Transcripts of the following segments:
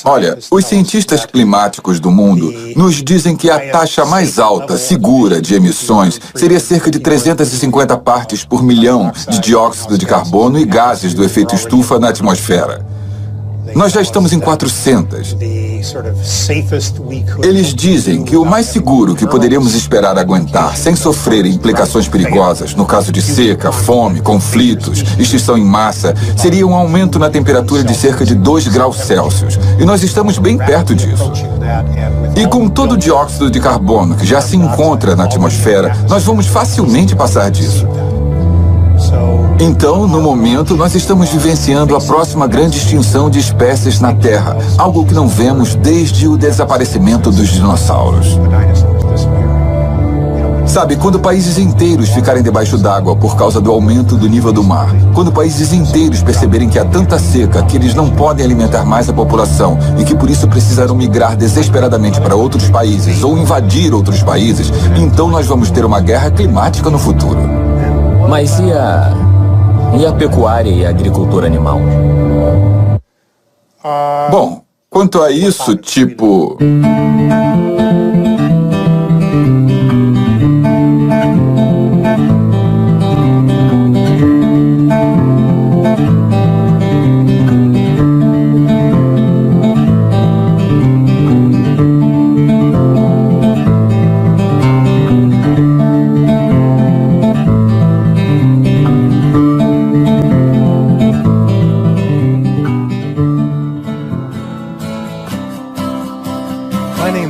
Olha, os cientistas climáticos do mundo nos dizem que a taxa mais alta, segura de emissões seria cerca de 350 partes por milhão de dióxido de carbono e gases do efeito estufa na atmosfera. Nós já estamos em 400. Eles dizem que o mais seguro que poderíamos esperar aguentar sem sofrer implicações perigosas, no caso de seca, fome, conflitos, extinção em massa, seria um aumento na temperatura de cerca de 2 graus Celsius. E nós estamos bem perto disso. E com todo o dióxido de carbono que já se encontra na atmosfera, nós vamos facilmente passar disso. Então, no momento, nós estamos vivenciando a próxima grande extinção de espécies na Terra, algo que não vemos desde o desaparecimento dos dinossauros. Sabe, quando países inteiros ficarem debaixo d'água por causa do aumento do nível do mar, quando países inteiros perceberem que há tanta seca que eles não podem alimentar mais a população e que por isso precisarão migrar desesperadamente para outros países ou invadir outros países, então nós vamos ter uma guerra climática no futuro. Mas e a pecuária e a agricultura animal? Bom, quanto a isso, tipo...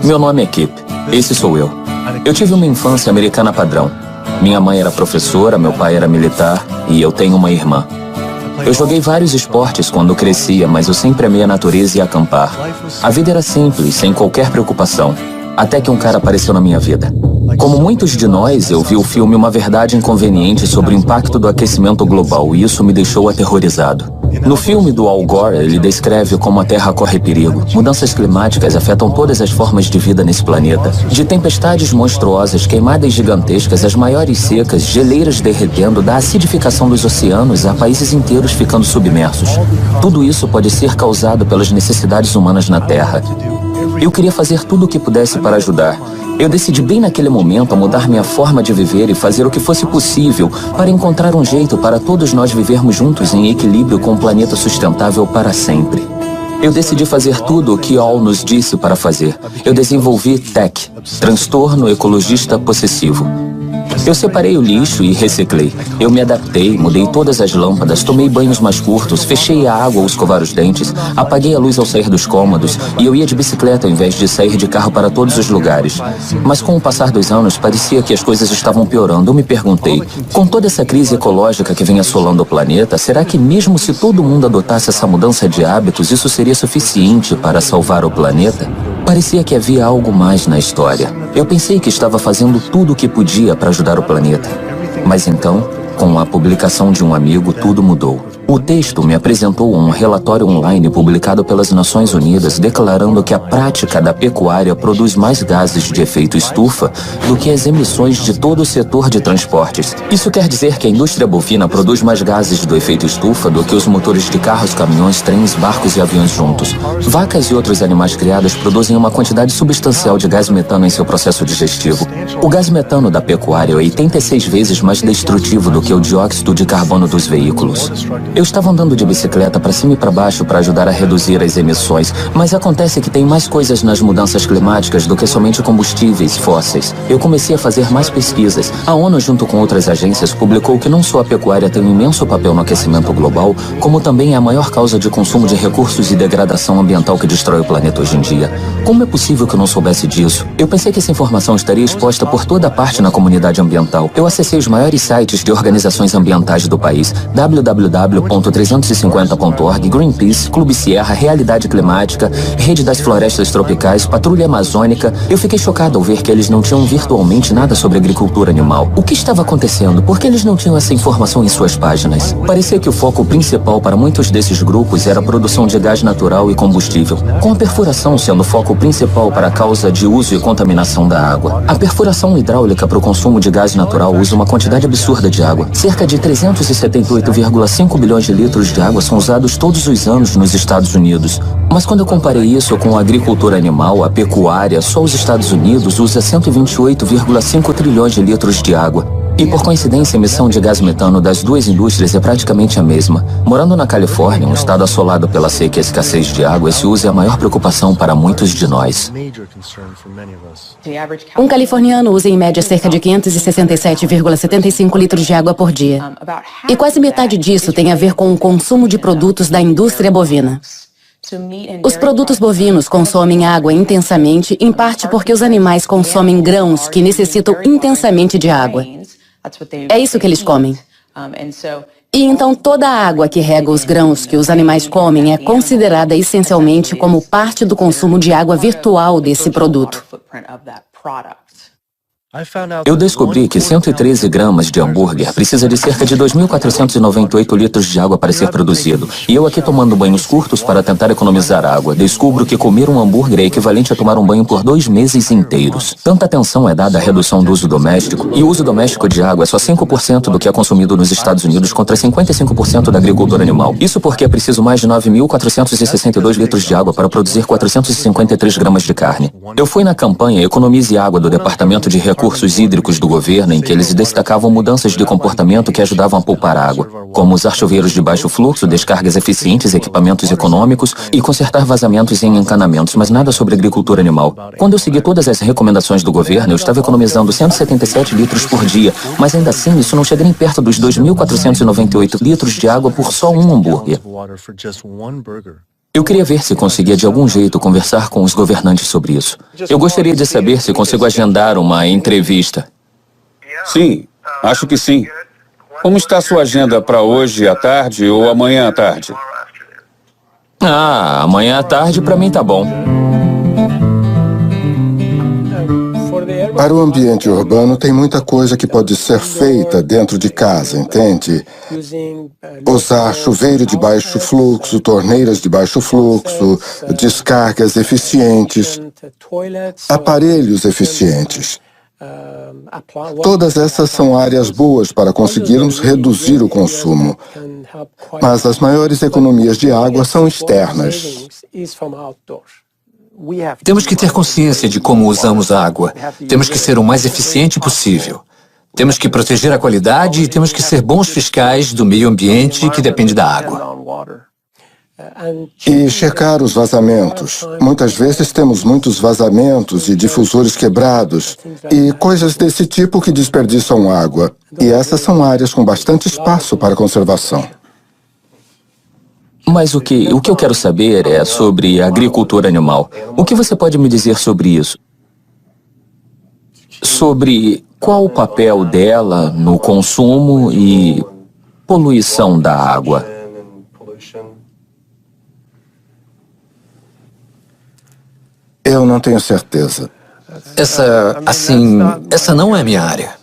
Meu nome é Kip. Esse sou eu. Eu tive uma infância americana padrão. Minha mãe era professora, meu pai era militar e eu tenho uma irmã. Eu joguei vários esportes quando crescia, mas eu sempre amei a natureza e acampar. A vida era simples, sem qualquer preocupação. Até que um cara apareceu na minha vida. Como muitos de nós, eu vi o filme Uma Verdade Inconveniente sobre o impacto do aquecimento global e isso me deixou aterrorizado. No filme do Al Gore, ele descreve como a Terra corre perigo. Mudanças climáticas afetam todas as formas de vida nesse planeta. De tempestades monstruosas, queimadas gigantescas, as maiores secas, geleiras derretendo, da acidificação dos oceanos a países inteiros ficando submersos. Tudo isso pode ser causado pelas necessidades humanas na Terra. Eu queria fazer tudo o que pudesse para ajudar. Eu decidi bem naquele momento a mudar minha forma de viver e fazer o que fosse possível para encontrar um jeito para todos nós vivermos juntos em equilíbrio com um planeta sustentável para sempre. Eu decidi fazer tudo o que Al nos disse para fazer. Eu desenvolvi TEC, Transtorno Ecologista Possessivo. Eu separei o lixo e reciclei. Eu me adaptei, mudei todas as lâmpadas, tomei banhos mais curtos, fechei a água ao escovar os dentes, apaguei a luz ao sair dos cômodos e eu ia de bicicleta ao invés de sair de carro para todos os lugares. Mas com o passar dos anos, parecia que as coisas estavam piorando. Eu me perguntei, com toda essa crise ecológica que vem assolando o planeta, será que mesmo se todo mundo adotasse essa mudança de hábitos, isso seria suficiente para salvar o planeta? Parecia que havia algo mais na história. Eu pensei que estava fazendo tudo o que podia para ajudar o planeta. Mas então, com a publicação de um amigo, tudo mudou. O texto me apresentou um relatório online publicado pelas Nações Unidas declarando que a prática da pecuária produz mais gases de efeito estufa do que as emissões de todo o setor de transportes. Isso quer dizer que a indústria bovina produz mais gases do efeito estufa do que os motores de carros, caminhões, trens, barcos e aviões juntos. Vacas e outros animais criados produzem uma quantidade substancial de gás metano em seu processo digestivo. O gás metano da pecuária é 86 vezes mais destrutivo do que o dióxido de carbono dos veículos. Eu estava andando de bicicleta para cima e para baixo para ajudar a reduzir as emissões, mas acontece que tem mais coisas nas mudanças climáticas do que somente combustíveis fósseis. Eu comecei a fazer mais pesquisas. A ONU, junto com outras agências, publicou que não só a pecuária tem um imenso papel no aquecimento global, como também é a maior causa de consumo de recursos e degradação ambiental que destrói o planeta hoje em dia. Como é possível que eu não soubesse disso? Eu pensei que essa informação estaria exposta por toda parte na comunidade ambiental. Eu acessei os maiores sites de organizações ambientais do país, www.350.org, Greenpeace, Clube Sierra, Realidade Climática, Rede das Florestas Tropicais, Patrulha Amazônica. Eu fiquei chocado ao ver que eles não tinham virtualmente nada sobre agricultura animal. O que estava acontecendo? Por que eles não tinham essa informação em suas páginas? Parecia que o foco principal para muitos desses grupos era a produção de gás natural e combustível, com a perfuração sendo o foco principal para a causa de uso e contaminação da água. A perfuração hidráulica para o consumo de gás natural usa uma quantidade absurda de água, cerca de 378,5 bilhões trilhões de litros de água são usados todos os anos nos Estados Unidos. Mas quando eu comparei isso com a agricultura animal, a pecuária, só os Estados Unidos usa 128,5 trilhões de litros de água. E por coincidência, a emissão de gás metano das duas indústrias é praticamente a mesma. Morando na Califórnia, um estado assolado pela seca e escassez de água, esse uso é a maior preocupação para muitos de nós. Um californiano usa em média cerca de 567,75 litros de água por dia. E quase metade disso tem a ver com o consumo de produtos da indústria bovina. Os produtos bovinos consomem água intensamente, em parte porque os animais consomem grãos que necessitam intensamente de água. É isso que eles comem. E então toda a água que rega os grãos que os animais comem é considerada essencialmente como parte do consumo de água virtual desse produto. Eu descobri que 113 gramas de hambúrguer precisa de cerca de 2.498 litros de água para ser produzido. E eu aqui tomando banhos curtos para tentar economizar água, descubro que comer um hambúrguer é equivalente a tomar um banho por 2 meses inteiros. Tanta atenção é dada à redução do uso doméstico, e o uso doméstico de água é só 5% do que é consumido nos Estados Unidos contra 55% da agricultura animal. Isso porque é preciso mais de 9.462 litros de água para produzir 453 gramas de carne. Eu fui na campanha Economize Água do Departamento de Recursos Hídricos do governo, em que eles destacavam mudanças de comportamento que ajudavam a poupar água, como usar chuveiros de baixo fluxo, descargas eficientes, equipamentos econômicos e consertar vazamentos em encanamentos, mas nada sobre agricultura animal. Quando eu segui todas as recomendações do governo, eu estava economizando 177 litros por dia, mas ainda assim isso não chega nem perto dos 2.498 litros de água por só um hambúrguer. Eu queria ver se conseguia de algum jeito conversar com os governantes sobre isso. Eu gostaria de saber se consigo agendar uma entrevista. Sim, acho que sim. Como está a sua agenda para hoje à tarde ou amanhã à tarde? Amanhã à tarde para mim tá bom. Para o ambiente urbano, tem muita coisa que pode ser feita dentro de casa, entende? Usar chuveiro de baixo fluxo, torneiras de baixo fluxo, descargas eficientes, aparelhos eficientes. Todas essas são áreas boas para conseguirmos reduzir o consumo. Mas as maiores economias de água são externas. Temos que ter consciência de como usamos a água. Temos que ser o mais eficiente possível. Temos que proteger a qualidade e temos que ser bons fiscais do meio ambiente que depende da água. E checar os vazamentos. Muitas vezes temos muitos vazamentos e difusores quebrados e coisas desse tipo que desperdiçam água. E essas são áreas com bastante espaço para conservação. Mas o que eu quero saber é sobre a agricultura animal. O que você pode me dizer sobre isso? Sobre qual o papel dela no consumo e poluição da água? Eu não tenho certeza. Essa não é a minha área.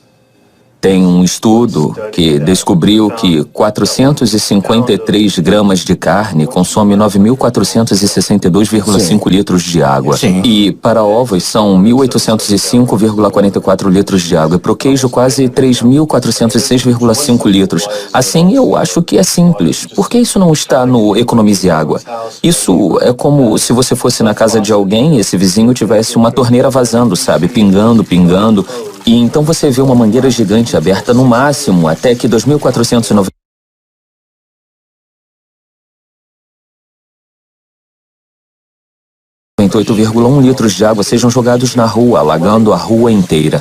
Tem um estudo que descobriu que 453 gramas de carne consome 9.462,5 litros de água. Sim. E para ovos são 1.805,44 litros de água. E para o queijo quase 3.406,5 litros. Assim, eu acho que é simples. Por que isso não está no Economize Água? Isso é como se você fosse na casa de alguém e esse vizinho tivesse uma torneira vazando, sabe? Pingando, pingando. E então você vê uma mangueira gigante aberta no máximo até que 2.498,1 litros de água sejam jogados na rua, alagando a rua inteira.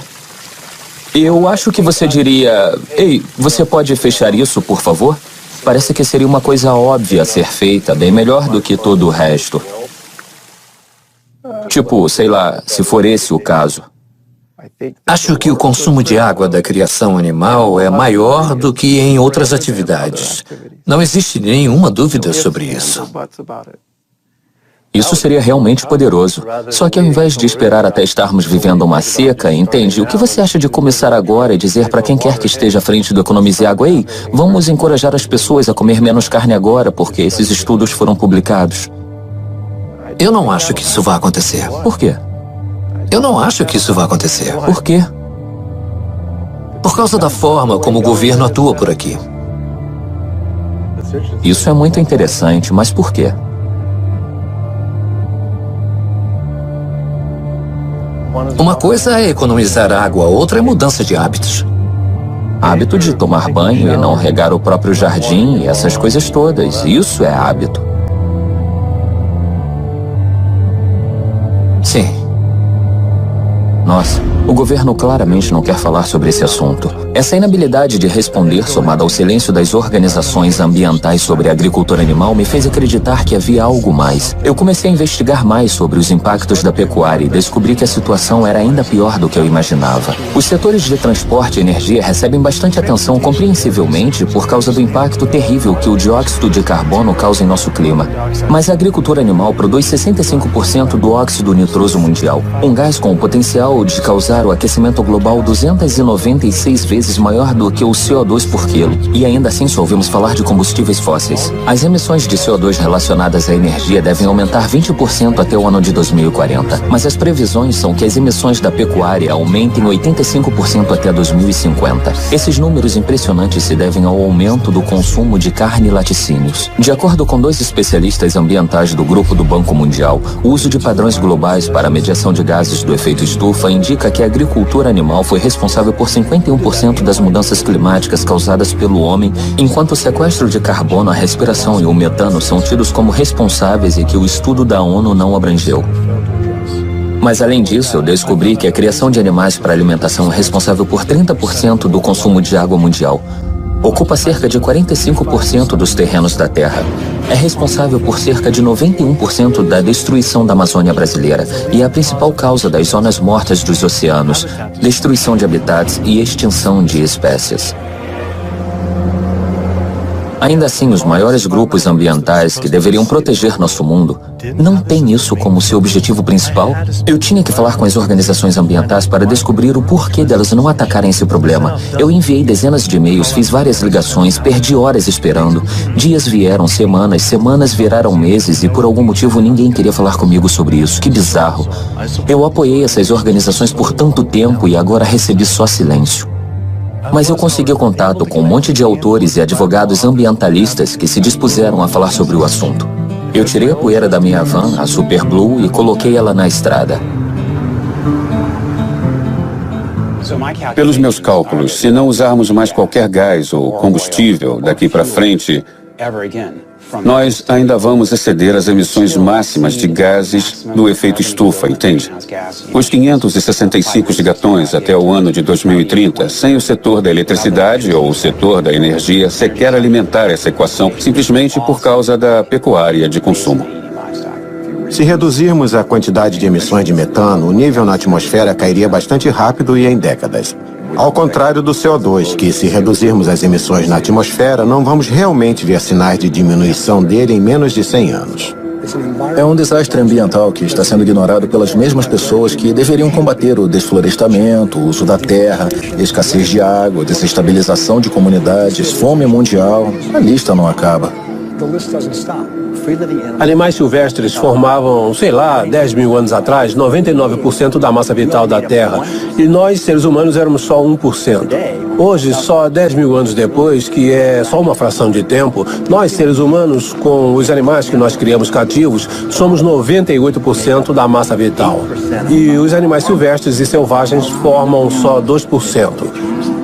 Eu acho que você diria: ei, você pode fechar isso, por favor? Parece que seria uma coisa óbvia a ser feita, bem melhor do que todo o resto. Tipo, sei lá, se for esse o caso. Acho que o consumo de água da criação animal é maior do que em outras atividades. Não existe nenhuma dúvida sobre isso. Isso seria realmente poderoso. Só que ao invés de esperar até estarmos vivendo uma seca, entende? O que você acha de começar agora e dizer para quem quer que esteja à frente do Economize Água: ei, vamos encorajar as pessoas a comer menos carne agora, porque esses estudos foram publicados? Eu não acho que isso vai acontecer. Por quê? Eu não acho que isso vai acontecer. Por quê? Por causa da forma como o governo atua por aqui. Isso é muito interessante, mas por quê? Uma coisa é economizar água, outra é mudança de hábitos. Hábito de tomar banho e não regar o próprio jardim e essas coisas todas. Isso é hábito. Sim. Nossa, o governo claramente não quer falar sobre esse assunto. Essa inabilidade de responder, somada ao silêncio das organizações ambientais sobre a agricultura animal, me fez acreditar que havia algo mais. Eu comecei a investigar mais sobre os impactos da pecuária e descobri que a situação era ainda pior do que eu imaginava. Os setores de transporte e energia recebem bastante atenção, compreensivelmente, por causa do impacto terrível que o dióxido de carbono causa em nosso clima. Mas a agricultura animal produz 65% do óxido nitroso mundial, um gás com o potencial de causar o aquecimento global 296 vezes maior do que o CO2 por quilo. E ainda assim só ouvimos falar de combustíveis fósseis. As emissões de CO2 relacionadas à energia devem aumentar 20% até o ano de 2040. Mas as previsões são que as emissões da pecuária aumentem 85% até 2050. Esses números impressionantes se devem ao aumento do consumo de carne e laticínios. De acordo com 2 especialistas ambientais do Grupo do Banco Mundial, o uso de padrões globais para a medição de gases do efeito estufa indica que a agricultura animal foi responsável por 51% das mudanças climáticas causadas pelo homem, enquanto o sequestro de carbono, a respiração e o metano são tidos como responsáveis e que o estudo da ONU não abrangeu. Mas além disso, eu descobri que a criação de animais para alimentação é responsável por 30% do consumo de água mundial. Ocupa cerca de 45% dos terrenos da Terra. É responsável por cerca de 91% da destruição da Amazônia brasileira e é a principal causa das zonas mortas dos oceanos, destruição de habitats e extinção de espécies. Ainda assim, os maiores grupos ambientais que deveriam proteger nosso mundo não têm isso como seu objetivo principal. Eu tinha que falar com as organizações ambientais para descobrir o porquê delas não atacarem esse problema. Eu enviei dezenas de e-mails, fiz várias ligações, perdi horas esperando. Dias vieram, semanas viraram meses e por algum motivo ninguém queria falar comigo sobre isso. Que bizarro. Eu apoiei essas organizações por tanto tempo e agora recebi só silêncio. Mas eu consegui contato com um monte de autores e advogados ambientalistas que se dispuseram a falar sobre o assunto. Eu tirei a poeira da minha van, a Super Blue, e coloquei ela na estrada. Pelos meus cálculos, se não usarmos mais qualquer gás ou combustível daqui para frente, nós ainda vamos exceder as emissões máximas de gases do efeito estufa, entende? Os 565 gigatons até o ano de 2030, sem o setor da eletricidade ou o setor da energia sequer alimentar essa equação, simplesmente por causa da pecuária de consumo. Se reduzirmos a quantidade de emissões de metano, o nível na atmosfera cairia bastante rápido e em décadas. Ao contrário do CO2, que se reduzirmos as emissões na atmosfera, não vamos realmente ver sinais de diminuição dele em menos de 100 anos. É um desastre ambiental que está sendo ignorado pelas mesmas pessoas que deveriam combater o desflorestamento, o uso da terra, escassez de água, desestabilização de comunidades, fome mundial. A lista não acaba. Animais silvestres formavam, 10 mil anos atrás, 99% da massa vital da Terra. E nós, seres humanos, éramos só 1%. Hoje, só 10 mil anos depois, que é só uma fração de tempo, nós, seres humanos, com os animais que nós criamos cativos, somos 98% da massa vital. E os animais silvestres e selvagens formam só 2%.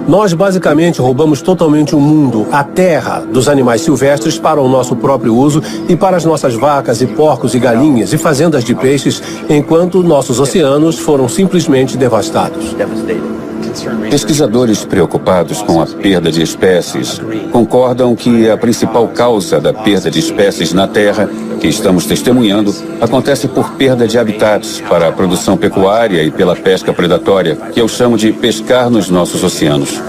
Nós basicamente roubamos totalmente o mundo, a terra, dos animais silvestres para o nosso próprio uso e para as nossas vacas e porcos e galinhas e fazendas de peixes, enquanto nossos oceanos foram simplesmente devastados. Pesquisadores preocupados com a perda de espécies concordam que a principal causa da perda de espécies na Terra, que estamos testemunhando, acontece por perda de habitats para a produção pecuária e pela pesca predatória, que eu chamo de pescar nos nossos oceanos.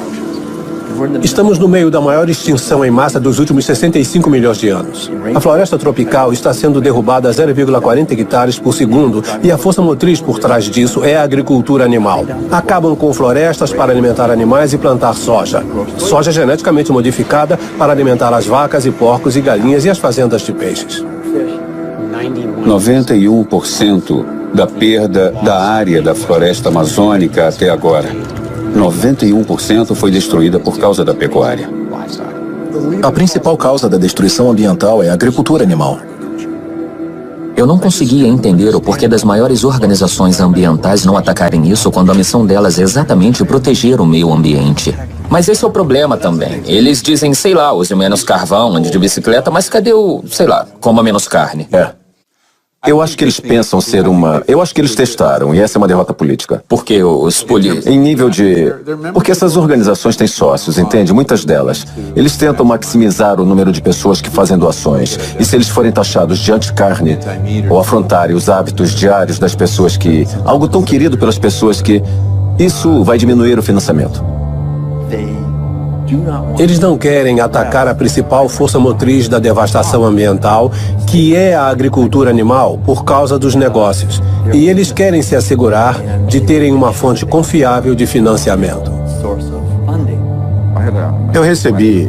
Estamos no meio da maior extinção em massa dos últimos 65 milhões de anos. A floresta tropical está sendo derrubada a 0,40 hectares por segundo e a força motriz por trás disso é a agricultura animal. Acabam com florestas para alimentar animais e plantar soja. Soja geneticamente modificada para alimentar as vacas e porcos e galinhas e as fazendas de peixes. 91% da perda da área da floresta amazônica até agora. 91% foi destruída por causa da pecuária. A principal causa da destruição ambiental é a agricultura animal. Eu não conseguia entender o porquê das maiores organizações ambientais não atacarem isso quando a missão delas é exatamente proteger o meio ambiente. Mas esse é o problema também. Eles dizem, sei lá, use menos carvão, ande de bicicleta, mas cadê o, sei lá, coma menos carne? Eu acho que eles pensam ser uma... Eu acho que eles testaram, e essa é uma derrota política. Porque os políticos... Em nível de... Porque essas organizações têm sócios, entende? Muitas delas. Eles tentam maximizar o número de pessoas que fazem doações. E se eles forem taxados de anticarne, ou afrontarem os hábitos diários das pessoas que... Algo tão querido pelas pessoas que... Isso vai diminuir o financiamento. Eles não querem atacar a principal força motriz da devastação ambiental, que é a agricultura animal, por causa dos negócios. E eles querem se assegurar de terem uma fonte confiável de financiamento.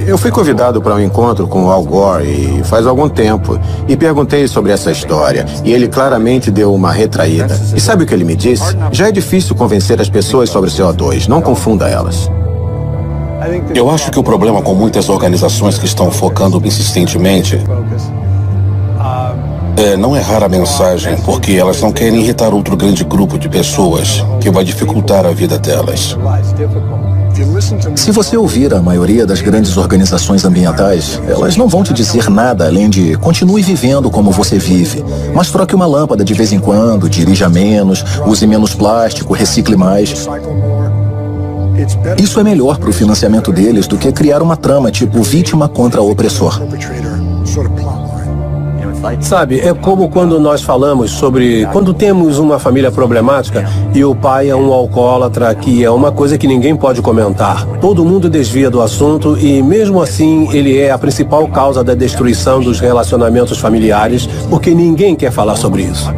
Eu fui convidado para um encontro com o Al Gore faz algum tempo e perguntei sobre essa história e ele claramente deu uma retraída. E sabe o que ele me disse? Já é difícil convencer as pessoas sobre CO2, não confunda elas. Eu acho que o problema com muitas organizações que estão focando insistentemente é não errar a mensagem, porque elas não querem irritar outro grande grupo de pessoas que vai dificultar a vida delas. Se você ouvir a maioria das grandes organizações ambientais, elas não vão te dizer nada além de continue vivendo como você vive, mas troque uma lâmpada de vez em quando, dirija menos, use menos plástico, recicle mais. Isso é melhor para o financiamento deles do que criar uma trama tipo vítima contra opressor. Sabe, é como quando nós falamos sobre quando temos uma família problemática e o pai é um alcoólatra, que é uma coisa que ninguém pode comentar. Todo mundo desvia do assunto e mesmo assim ele é a principal causa da destruição dos relacionamentos familiares, porque ninguém quer falar sobre isso.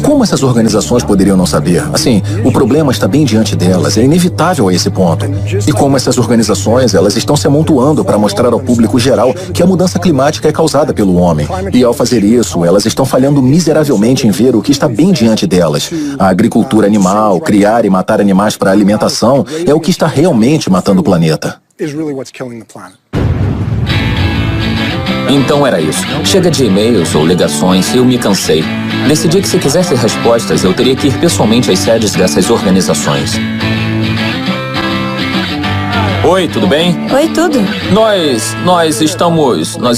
Como essas organizações poderiam não saber? Assim, o problema está bem diante delas, é inevitável a esse ponto. E como essas organizações, elas estão se amontoando para mostrar ao público geral que a mudança climática é causada pelo homem. E ao fazer isso, elas estão falhando miseravelmente em ver o que está bem diante delas. A agricultura animal, criar e matar animais para alimentação, é o que está realmente matando o planeta. Então era isso. Chega de e-mails ou ligações, eu me cansei. Decidi que se quisesse respostas, eu teria que ir pessoalmente às sedes dessas organizações. Oi, tudo bem? Oi, tudo. Nós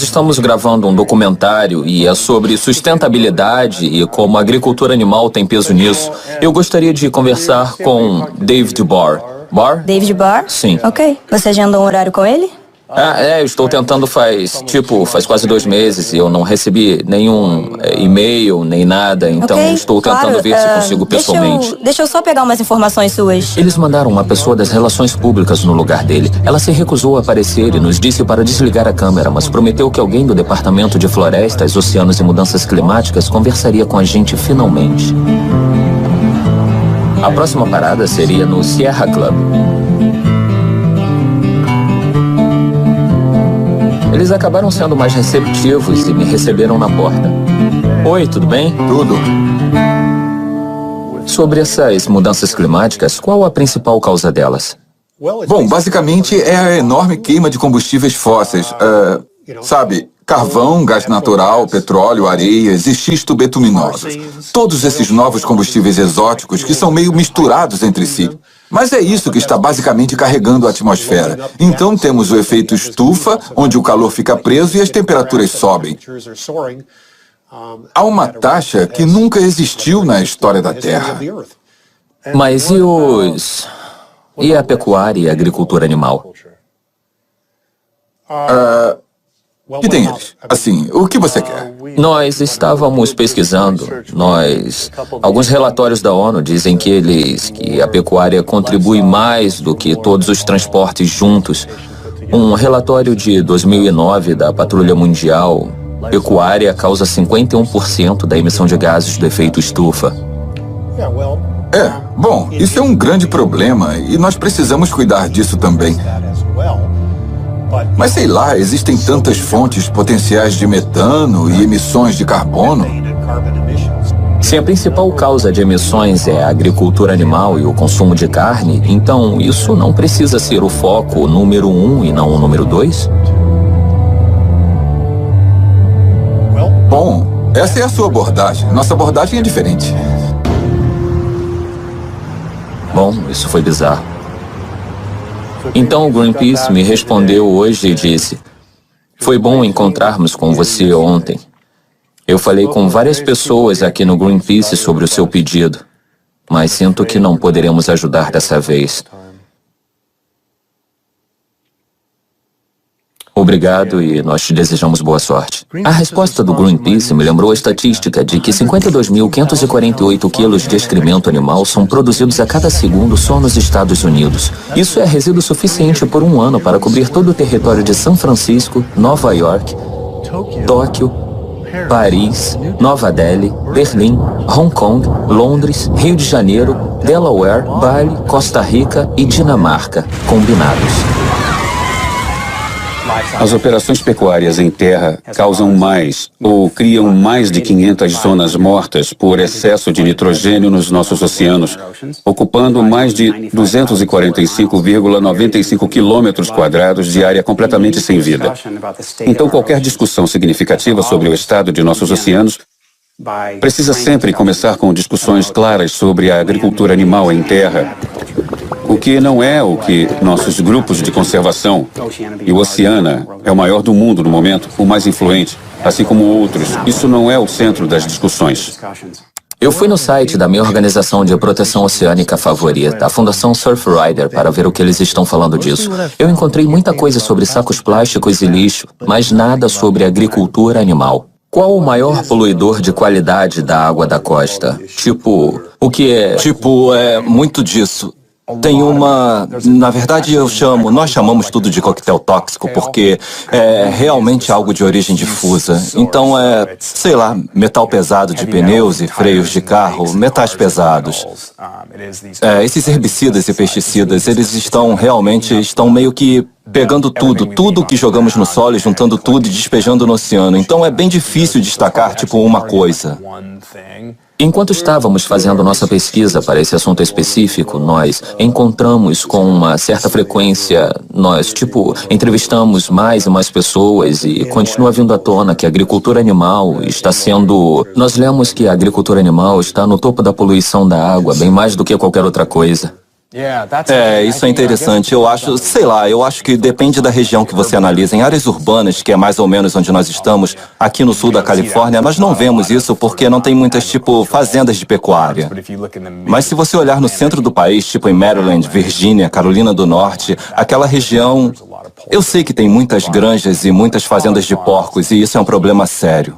estamos gravando um documentário e é sobre sustentabilidade e como a agricultura animal tem peso nisso. Eu gostaria de conversar com David Barr. Barr? David Barr? Sim. Ok. Você agendou um horário com ele? Eu estou tentando faz quase 2 meses e eu não recebi nenhum e-mail, nem nada, então estou tentando ver se consigo pessoalmente. Deixa eu só pegar umas informações suas. Eles mandaram uma pessoa das relações públicas no lugar dele. Ela se recusou a aparecer e nos disse para desligar a câmera, mas prometeu que alguém do Departamento de Florestas, Oceanos e Mudanças Climáticas conversaria com a gente finalmente. A próxima parada seria no Sierra Club. Eles acabaram sendo mais receptivos e me receberam na porta. Oi, tudo bem? Tudo. Sobre essas mudanças climáticas, qual a principal causa delas? Bom, basicamente é a enorme queima de combustíveis fósseis. Sabe, carvão, gás natural, petróleo, areias e xisto betuminosos. Todos esses novos combustíveis exóticos que são meio misturados entre si. Mas é isso que está basicamente carregando a atmosfera. Então temos o efeito estufa, onde o calor fica preso e as temperaturas sobem. Há uma taxa que nunca existiu na história da Terra. Mas e a pecuária e a agricultura animal? Que tem eles? Assim, o que você quer? Nós estávamos pesquisando. Alguns relatórios da ONU dizem que a pecuária contribui mais do que todos os transportes juntos. Um relatório de 2009 da Patrulha Mundial, pecuária causa 51% da emissão de gases do efeito estufa. Bom, isso é um grande problema e nós precisamos cuidar disso também. Mas sei lá, existem tantas fontes potenciais de metano e emissões de carbono. Se a principal causa de emissões é a agricultura animal e o consumo de carne, então isso não precisa ser o foco número 1 e não o número 2? Bom, essa é a sua abordagem. Nossa abordagem é diferente. Bom, isso foi bizarro. Então o Greenpeace me respondeu hoje e disse: foi bom encontrarmos com você ontem. Eu falei com várias pessoas aqui no Greenpeace sobre o seu pedido, mas sinto que não poderemos ajudar dessa vez. Obrigado e nós te desejamos boa sorte. A resposta do Greenpeace me lembrou a estatística de que 52.548 quilos de excremento animal são produzidos a cada segundo só nos Estados Unidos. Isso é resíduo suficiente por um ano para cobrir todo o território de São Francisco, Nova York, Tóquio, Paris, Nova Delhi, Berlim, Hong Kong, Londres, Rio de Janeiro, Delaware, Bali, Costa Rica e Dinamarca, combinados. As operações pecuárias em terra causam mais ou criam mais de 500 zonas mortas por excesso de nitrogênio nos nossos oceanos, ocupando mais de 245,95 quilômetros quadrados de área completamente sem vida. Então, qualquer discussão significativa sobre o estado de nossos oceanos precisa sempre começar com discussões claras sobre a agricultura animal em terra. O que não é o que nossos grupos de conservação, e o Oceana é o maior do mundo no momento, o mais influente, assim como outros. Isso não é o centro das discussões. Eu fui no site da minha organização de proteção oceânica favorita, a Fundação Surfrider, para ver o que eles estão falando disso. Eu encontrei muita coisa sobre sacos plásticos e lixo, mas nada sobre agricultura animal. Qual o maior poluidor de qualidade da água da costa? O que é... é muito disso. Tem uma... Na verdade, nós chamamos tudo de coquetel tóxico porque é realmente algo de origem difusa. Então sei lá, metal pesado de pneus e freios de carro, metais pesados. Esses herbicidas e pesticidas, eles estão meio que pegando tudo que jogamos no solo, juntando tudo e despejando no oceano. Então é bem difícil destacar, uma coisa. Enquanto estávamos fazendo nossa pesquisa para esse assunto específico, nós encontramos com uma certa frequência, entrevistamos mais e mais pessoas e continua vindo à tona que a agricultura animal está sendo... Nós lemos que a agricultura animal está no topo da poluição da água, bem mais do que qualquer outra coisa. Isso é interessante. Eu acho que depende da região que você analisa. Em áreas urbanas, que é mais ou menos onde nós estamos, aqui no sul da Califórnia, nós não vemos isso porque não tem muitas, fazendas de pecuária. Mas se você olhar no centro do país, em Maryland, Virgínia, Carolina do Norte, aquela região... Eu sei que tem muitas granjas e muitas fazendas de porcos e isso é um problema sério.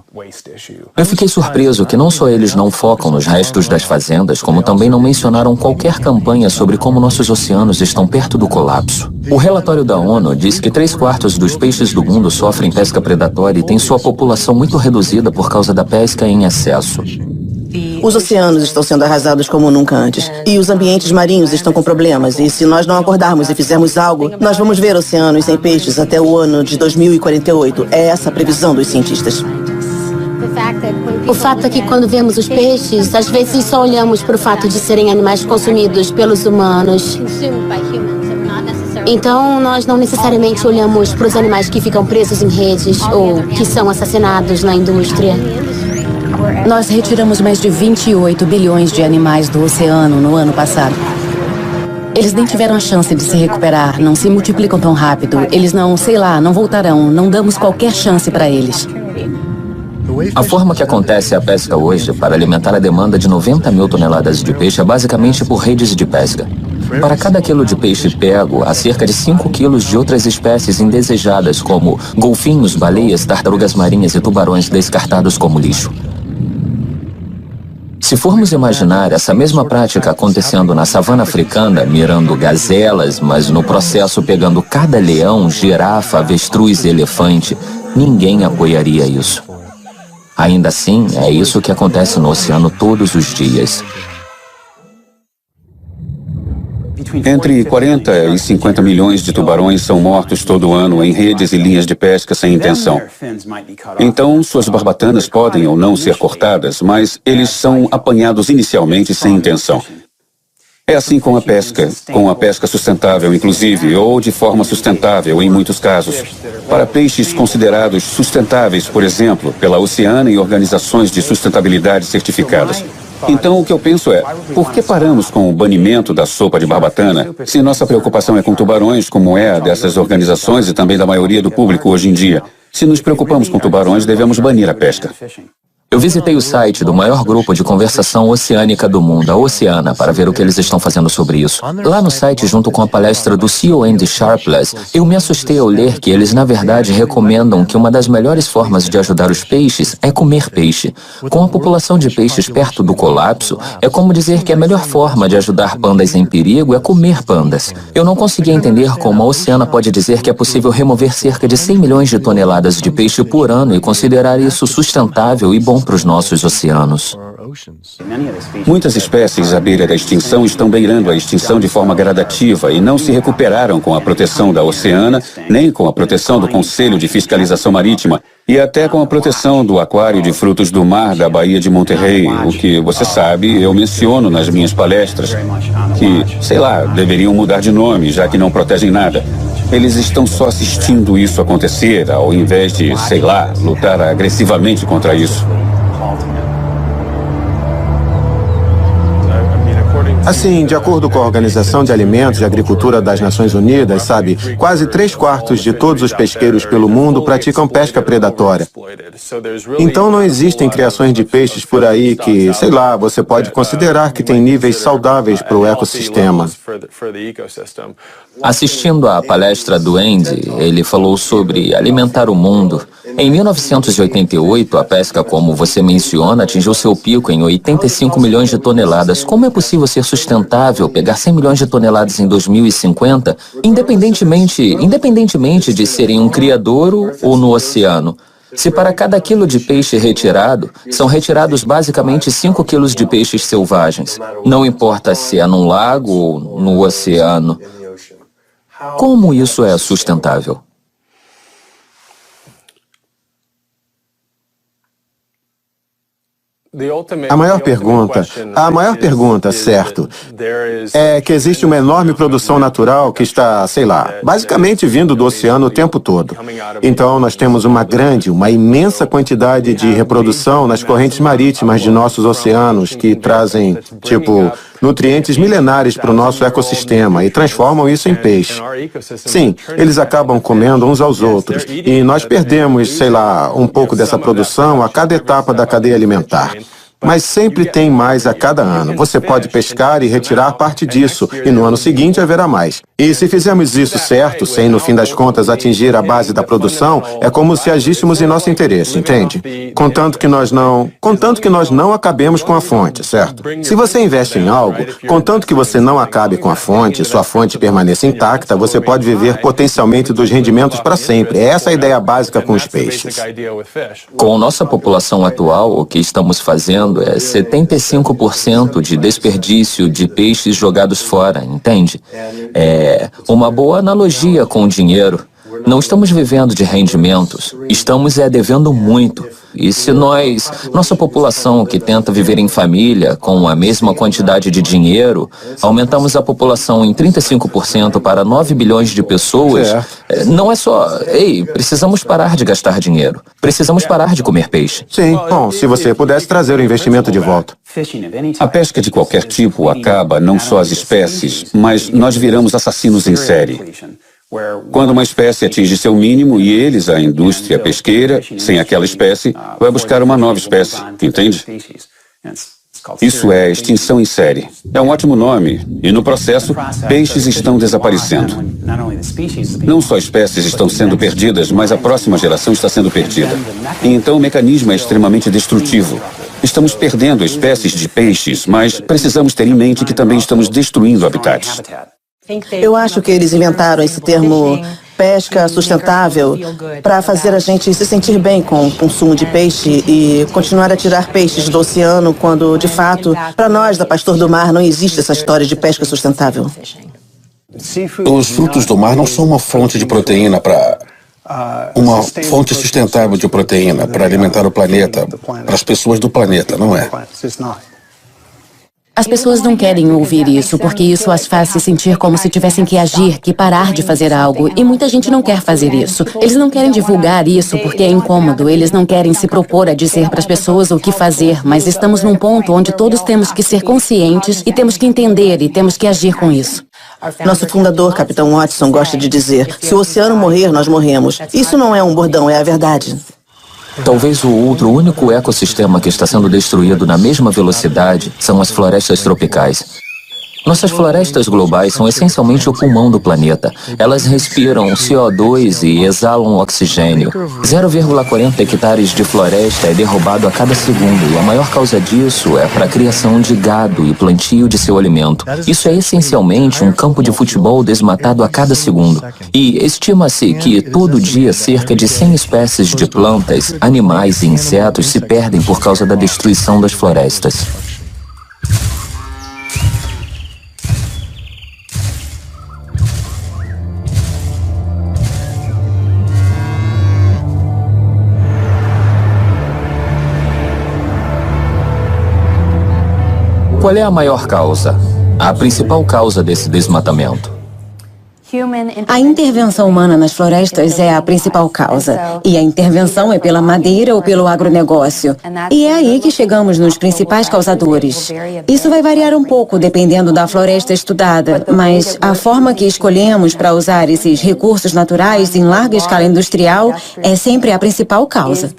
Eu fiquei surpreso que não só eles não focam nos restos das fazendas, como também não mencionaram qualquer campanha sobre como nossos oceanos estão perto do colapso. O relatório da ONU diz que 3/4 dos peixes do mundo sofrem pesca predatória e têm sua população muito reduzida por causa da pesca em excesso. Os oceanos estão sendo arrasados como nunca antes. E os ambientes marinhos estão com problemas. E se nós não acordarmos e fizermos algo, nós vamos ver oceanos sem peixes até o ano de 2048. É essa a previsão dos cientistas. O fato é que quando vemos os peixes, às vezes só olhamos para o fato de serem animais consumidos pelos humanos. Então, nós não necessariamente olhamos para os animais que ficam presos em redes ou que são assassinados na indústria. Nós retiramos mais de 28 bilhões de animais do oceano no ano passado. Eles nem tiveram a chance de se recuperar, não se multiplicam tão rápido. Eles não voltarão, não damos qualquer chance para eles. A forma que acontece a pesca hoje para alimentar a demanda de 90 mil toneladas de peixe é basicamente por redes de pesca. Para cada quilo de peixe pego, há cerca de 5 quilos de outras espécies indesejadas, como golfinhos, baleias, tartarugas marinhas e tubarões descartados como lixo. Se formos imaginar essa mesma prática acontecendo na savana africana, mirando gazelas, mas no processo pegando cada leão, girafa, avestruz e elefante, ninguém apoiaria isso. Ainda assim, é isso que acontece no oceano todos os dias. Entre 40 e 50 milhões de tubarões são mortos todo ano em redes e linhas de pesca sem intenção. Então, suas barbatanas podem ou não ser cortadas, mas eles são apanhados inicialmente sem intenção. É assim com a pesca sustentável, inclusive, ou de forma sustentável, em muitos casos. Para peixes considerados sustentáveis, por exemplo, pela Oceana e organizações de sustentabilidade certificadas. Então, o que eu penso é, por que paramos com o banimento da sopa de barbatana, se nossa preocupação é com tubarões, como é a dessas organizações e também da maioria do público hoje em dia? Se nos preocupamos com tubarões, devemos banir a pesca. Eu visitei o site do maior grupo de conversação oceânica do mundo, a Oceana, para ver o que eles estão fazendo sobre isso. Lá no site, junto com a palestra do CEO Andy Sharpless, eu me assustei ao ler que eles, na verdade, recomendam que uma das melhores formas de ajudar os peixes é comer peixe. Com a população de peixes perto do colapso, é como dizer que a melhor forma de ajudar pandas em perigo é comer pandas. Eu não conseguia entender como a Oceana pode dizer que é possível remover cerca de 100 milhões de toneladas de peixe por ano e considerar isso sustentável e bom para os nossos oceanos. Muitas espécies à beira da extinção estão beirando a extinção de forma gradativa e não se recuperaram com a proteção da Oceana, nem com a proteção do Conselho de Fiscalização Marítima e até com a proteção do Aquário de Frutos do Mar da Baía de Monterrey, o que, você sabe, eu menciono nas minhas palestras, que, sei lá, deveriam mudar de nome, já que não protegem nada. Eles estão só assistindo isso acontecer, ao invés de, sei lá, lutar agressivamente contra isso. Assim, de acordo com a Organização de Alimentos e Agricultura das Nações Unidas, sabe, quase 3/4 de todos os pesqueiros pelo mundo praticam pesca predatória. Então não existem criações de peixes por aí que, sei lá, você pode considerar que tem níveis saudáveis para o ecossistema. Assistindo à palestra do Andy, ele falou sobre alimentar o mundo. Em 1988, a pesca, como você menciona, atingiu seu pico em 85 milhões de toneladas. Como é possível ser sustentável pegar 100 milhões de toneladas em 2050, independentemente de serem um criadouro ou no oceano? Se para cada quilo de peixe retirado, são retirados basicamente 5 quilos de peixes selvagens. Não importa se é num lago ou no oceano. Como isso é sustentável? A maior pergunta, certo, é que existe uma enorme produção natural que está, sei lá, basicamente vindo do oceano o tempo todo. Então, nós temos uma imensa quantidade de reprodução nas correntes marítimas de nossos oceanos que trazem, nutrientes milenares para o nosso ecossistema e transformam isso em peixe. Sim, eles acabam comendo uns aos outros e nós perdemos, sei lá, um pouco dessa produção a cada etapa da cadeia alimentar. Mas sempre tem mais a cada ano. Você pode pescar e retirar parte disso, e no ano seguinte haverá mais. E se fizermos isso certo, sem no fim das contas atingir a base da produção, é como se agíssemos em nosso interesse, entende? Contanto que nós não acabemos com a fonte, certo? Se você investe em algo, contanto que você não acabe com a fonte, sua fonte permaneça intacta, você pode viver potencialmente dos rendimentos para sempre. É essa a ideia básica com os peixes. Com nossa população atual, o que estamos fazendo é 75% de desperdício de peixes jogados fora, entende? É uma boa analogia com o dinheiro. Não estamos vivendo de rendimentos, estamos devendo muito. E se nossa população que tenta viver em família com a mesma quantidade de dinheiro, aumentamos a população em 35% para 9 bilhões de pessoas, não é só, precisamos parar de gastar dinheiro, precisamos parar de comer peixe. Sim, bom, se você pudesse trazer o investimento de volta. A pesca de qualquer tipo acaba não só as espécies, mas nós viramos assassinos em série. Quando uma espécie atinge seu mínimo e eles, a indústria pesqueira, sem aquela espécie, vai buscar uma nova espécie, entende? Isso é extinção em série. É um ótimo nome. E no processo, peixes estão desaparecendo. Não só espécies estão sendo perdidas, mas a próxima geração está sendo perdida. E então o mecanismo é extremamente destrutivo. Estamos perdendo espécies de peixes, mas precisamos ter em mente que também estamos destruindo habitats. Eu acho que eles inventaram esse termo pesca sustentável para fazer a gente se sentir bem com o consumo de peixe e continuar a tirar peixes do oceano quando, de fato, para nós da Pastor do Mar não existe essa história de pesca sustentável. Os frutos do mar não são uma fonte de proteína uma fonte sustentável de proteína para alimentar o planeta, para as pessoas do planeta, não é? As pessoas não querem ouvir isso, porque isso as faz se sentir como se tivessem que agir, que parar de fazer algo. E muita gente não quer fazer isso. Eles não querem divulgar isso porque é incômodo. Eles não querem se propor a dizer para as pessoas o que fazer. Mas estamos num ponto onde todos temos que ser conscientes e temos que entender e temos que agir com isso. Nosso fundador, Capitão Watson, gosta de dizer: se o oceano morrer, nós morremos. Isso não é um bordão, é a verdade. Talvez o outro único ecossistema que está sendo destruído na mesma velocidade são as florestas tropicais. Nossas florestas globais são essencialmente o pulmão do planeta. Elas respiram CO2 e exalam oxigênio. 0,40 hectares de floresta é derrubado a cada segundo e a maior causa disso é para a criação de gado e plantio de seu alimento. Isso é essencialmente um campo de futebol desmatado a cada segundo. E estima-se que todo dia cerca de 100 espécies de plantas, animais e insetos se perdem por causa da destruição das florestas. Qual é a maior causa? A principal causa desse desmatamento? A intervenção humana nas florestas é a principal causa. E a intervenção é pela madeira ou pelo agronegócio. E é aí que chegamos nos principais causadores. Isso vai variar um pouco dependendo da floresta estudada, mas a forma que escolhemos para usar esses recursos naturais em larga escala industrial é sempre a principal causa.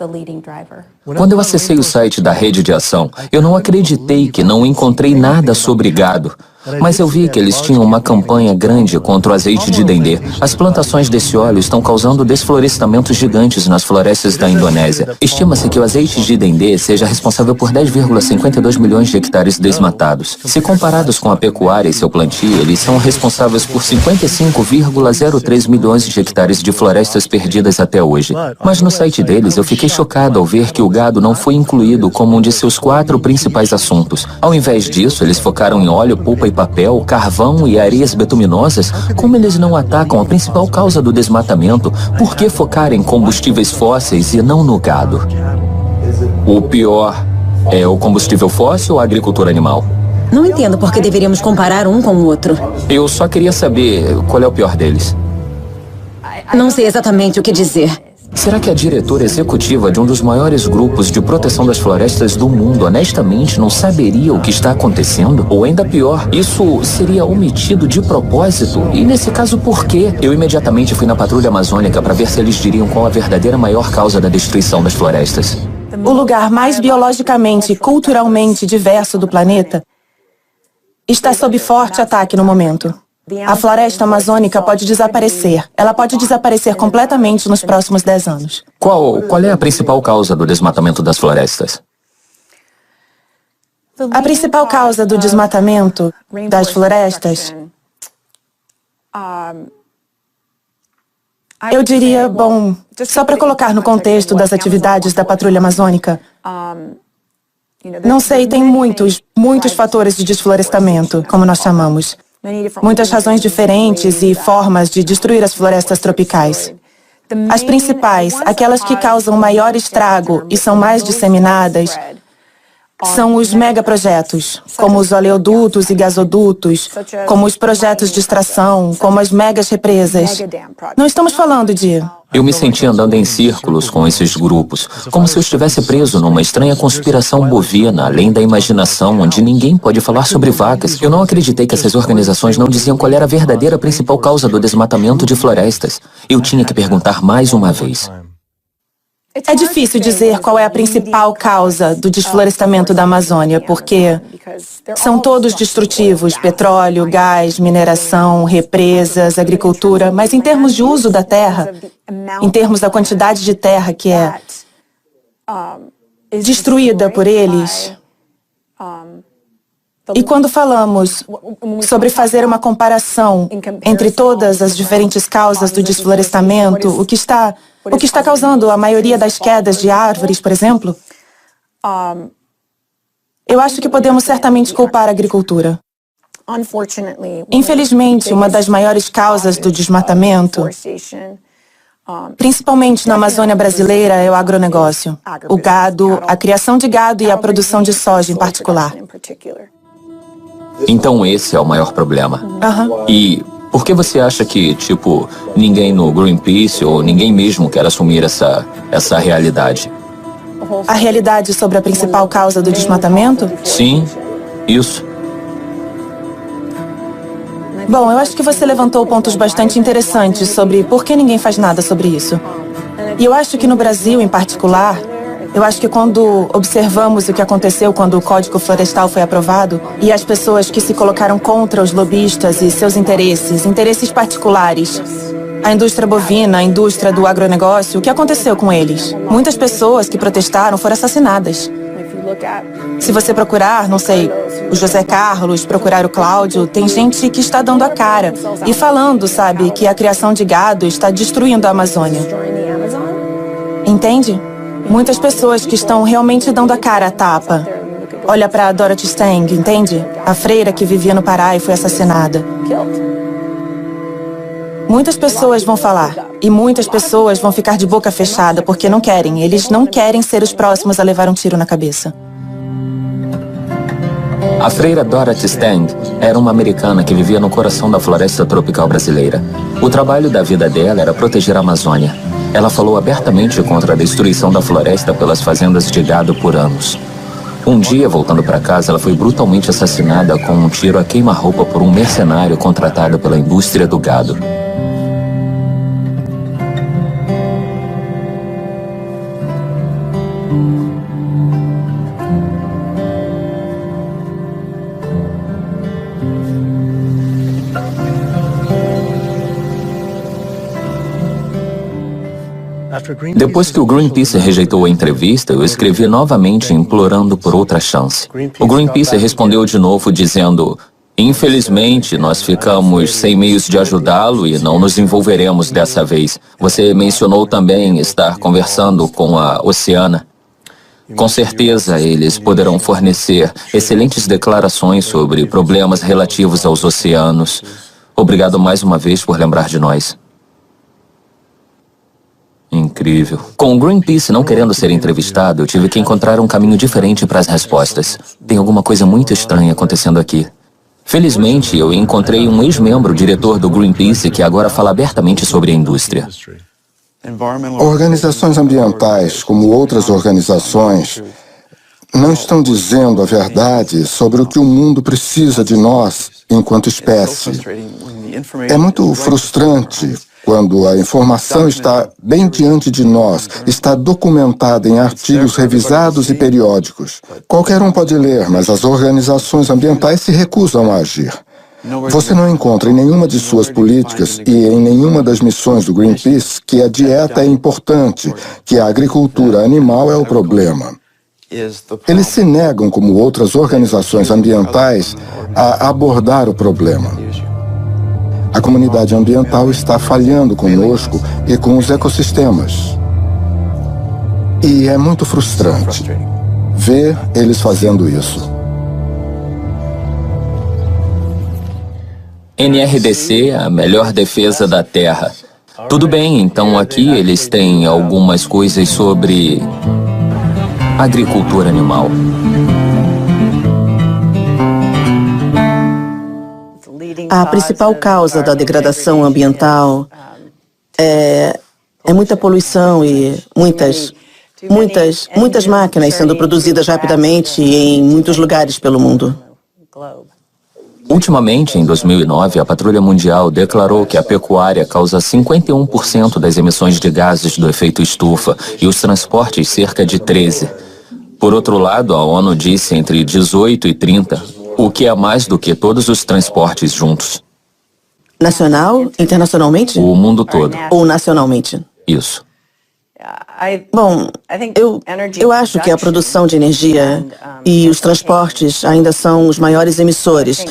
Quando eu acessei o site da Rede de Ação, eu não acreditei que não encontrei nada sobre gado. Mas eu vi que eles tinham uma campanha grande contra o azeite de dendê. As plantações desse óleo estão causando desflorestamentos gigantes nas florestas da Indonésia. Estima-se que o azeite de dendê seja responsável por 10,52 milhões de hectares desmatados. Se comparados com a pecuária e seu plantio, eles são responsáveis por 55,03 milhões de hectares de florestas perdidas até hoje. Mas no site deles eu fiquei chocado ao ver que o gado não foi incluído como um de seus 4 principais assuntos. Ao invés disso, eles focaram em óleo, polpa e papel, carvão e areias bituminosas. Como eles não atacam a principal causa do desmatamento, por que focar em combustíveis fósseis e não no gado? O pior é o combustível fóssil ou a agricultura animal? Não entendo por que deveríamos comparar um com o outro. Eu só queria saber qual é o pior deles. Não sei exatamente o que dizer. Será que a diretora executiva de um dos maiores grupos de proteção das florestas do mundo honestamente não saberia o que está acontecendo? Ou ainda pior, isso seria omitido de propósito? E nesse caso, por quê? Eu imediatamente fui na patrulha amazônica para ver se eles diriam qual a verdadeira maior causa da destruição das florestas. O lugar mais biologicamente e culturalmente diverso do planeta está sob forte ataque no momento. A floresta amazônica pode desaparecer. Ela pode desaparecer completamente nos próximos 10 anos. Qual é a principal causa do desmatamento das florestas? A principal causa do desmatamento das florestas, eu diria, bom, só para colocar no contexto das atividades da patrulha amazônica, não sei, tem muitos fatores de desflorestamento, como nós chamamos. Muitas razões diferentes e formas de destruir as florestas tropicais. As principais, aquelas que causam maior estrago e são mais disseminadas, são os megaprojetos, como os oleodutos e gasodutos, como os projetos de extração, como as megas represas. Não estamos falando de... Eu me senti andando em círculos com esses grupos, como se eu estivesse preso numa estranha conspiração bovina, além da imaginação, onde ninguém pode falar sobre vacas. Eu não acreditei que essas organizações não diziam qual era a verdadeira principal causa do desmatamento de florestas. Eu tinha que perguntar mais uma vez. É difícil dizer qual é a principal causa do desflorestamento da Amazônia, porque são todos destrutivos: petróleo, gás, mineração, represas, agricultura. Mas em termos de uso da terra, em termos da quantidade de terra que é destruída por eles, e quando falamos sobre fazer uma comparação entre todas as diferentes causas do desflorestamento, o que está causando a maioria das quedas de árvores, por exemplo, eu acho que podemos certamente culpar a agricultura. Infelizmente, uma das maiores causas do desmatamento, principalmente na Amazônia brasileira, é o agronegócio. O gado, a criação de gado e a produção de soja em particular. Então esse é o maior problema. E por que você acha que, ninguém no Greenpeace ou ninguém mesmo quer assumir essa realidade? A realidade sobre a principal causa do desmatamento? Sim, isso. Bom, eu acho que você levantou pontos bastante interessantes sobre por que ninguém faz nada sobre isso. E eu acho que no Brasil, em particular, eu acho que quando observamos o que aconteceu quando o Código Florestal foi aprovado e as pessoas que se colocaram contra os lobistas e seus interesses particulares, a indústria bovina, a indústria do agronegócio, o que aconteceu com eles? Muitas pessoas que protestaram foram assassinadas. Se você procurar, não sei, o José Carlos, procurar o Cláudio, tem gente que está dando a cara e falando, sabe, que a criação de gado está destruindo a Amazônia. Entende? Muitas pessoas que estão realmente dando a cara à tapa. Olha para Dorothy Stang, entende? A freira que vivia no Pará e foi assassinada. Muitas pessoas vão falar, e muitas pessoas vão ficar de boca fechada porque não querem. Eles não querem ser os próximos a levar um tiro na cabeça. A freira Dorothy Stang era uma americana que vivia no coração da floresta tropical brasileira. O trabalho da vida dela era proteger a Amazônia. Ela falou abertamente contra a destruição da floresta pelas fazendas de gado por anos. Um dia, voltando para casa, ela foi brutalmente assassinada com um tiro a queima-roupa por um mercenário contratado pela indústria do gado. Depois que o Greenpeace rejeitou a entrevista, eu escrevi novamente implorando por outra chance. O Greenpeace respondeu de novo dizendo: infelizmente, nós ficamos sem meios de ajudá-lo e não nos envolveremos dessa vez. Você mencionou também estar conversando com a Oceana. Com certeza, eles poderão fornecer excelentes declarações sobre problemas relativos aos oceanos. Obrigado mais uma vez por lembrar de nós. Incrível. Com o Greenpeace não querendo ser entrevistado, eu tive que encontrar um caminho diferente para as respostas. Tem alguma coisa muito estranha acontecendo aqui. Felizmente, eu encontrei um ex-membro diretor do Greenpeace que agora fala abertamente sobre a indústria. Organizações ambientais, como outras organizações, não estão dizendo a verdade sobre o que o mundo precisa de nós enquanto espécie. É muito frustrante quando a informação está bem diante de nós, está documentada em artigos revisados e periódicos. Qualquer um pode ler, mas as organizações ambientais se recusam a agir. Você não encontra em nenhuma de suas políticas e em nenhuma das missões do Greenpeace que a dieta é importante, que a agricultura animal é o problema. Eles se negam, como outras organizações ambientais, a abordar o problema. A comunidade ambiental está falhando conosco e com os ecossistemas. E é muito frustrante ver eles fazendo isso. NRDC, a melhor defesa da Terra. Tudo bem, então aqui eles têm algumas coisas sobre agricultura animal. A principal causa da degradação ambiental é muita poluição e muitas máquinas sendo produzidas rapidamente em muitos lugares pelo mundo. Ultimamente, em 2009, a Patrulha Mundial declarou que a pecuária causa 51% das emissões de gases do efeito estufa e os transportes cerca de 13%. Por outro lado, a ONU disse entre 18 e 30%, o que é mais do que todos os transportes juntos. Nacional? Internacionalmente? O mundo todo. Ou nacionalmente? Isso. Bom, eu acho que a produção de energia e os transportes ainda são os maiores emissores.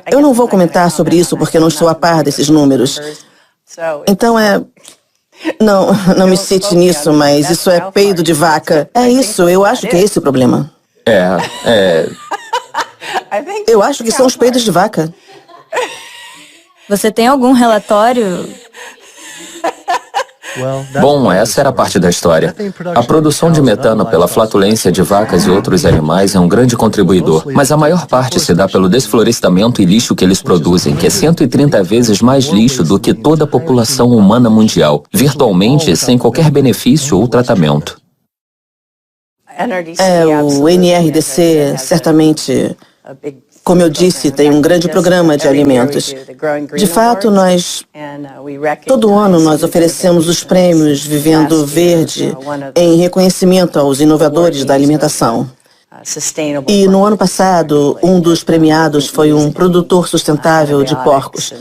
Eu não vou comentar sobre isso porque eu não estou a par desses números. Então não me cite nisso, mas isso é peido de vaca. É isso, eu acho que é esse o problema. Eu acho que são os peidos de vaca. Você tem algum relatório? Bom, essa era a parte da história. A produção de metano pela flatulência de vacas e outros animais é um grande contribuidor, mas a maior parte se dá pelo desflorestamento e lixo que eles produzem, que é 130 vezes mais lixo do que toda a população humana mundial, virtualmente sem qualquer benefício ou tratamento. O NRDC certamente, como eu disse, tem um grande programa de alimentos. De fato, todo ano nós oferecemos os prêmios Vivendo Verde em reconhecimento aos inovadores da alimentação. E no ano passado, um dos premiados foi um produtor sustentável de porcos,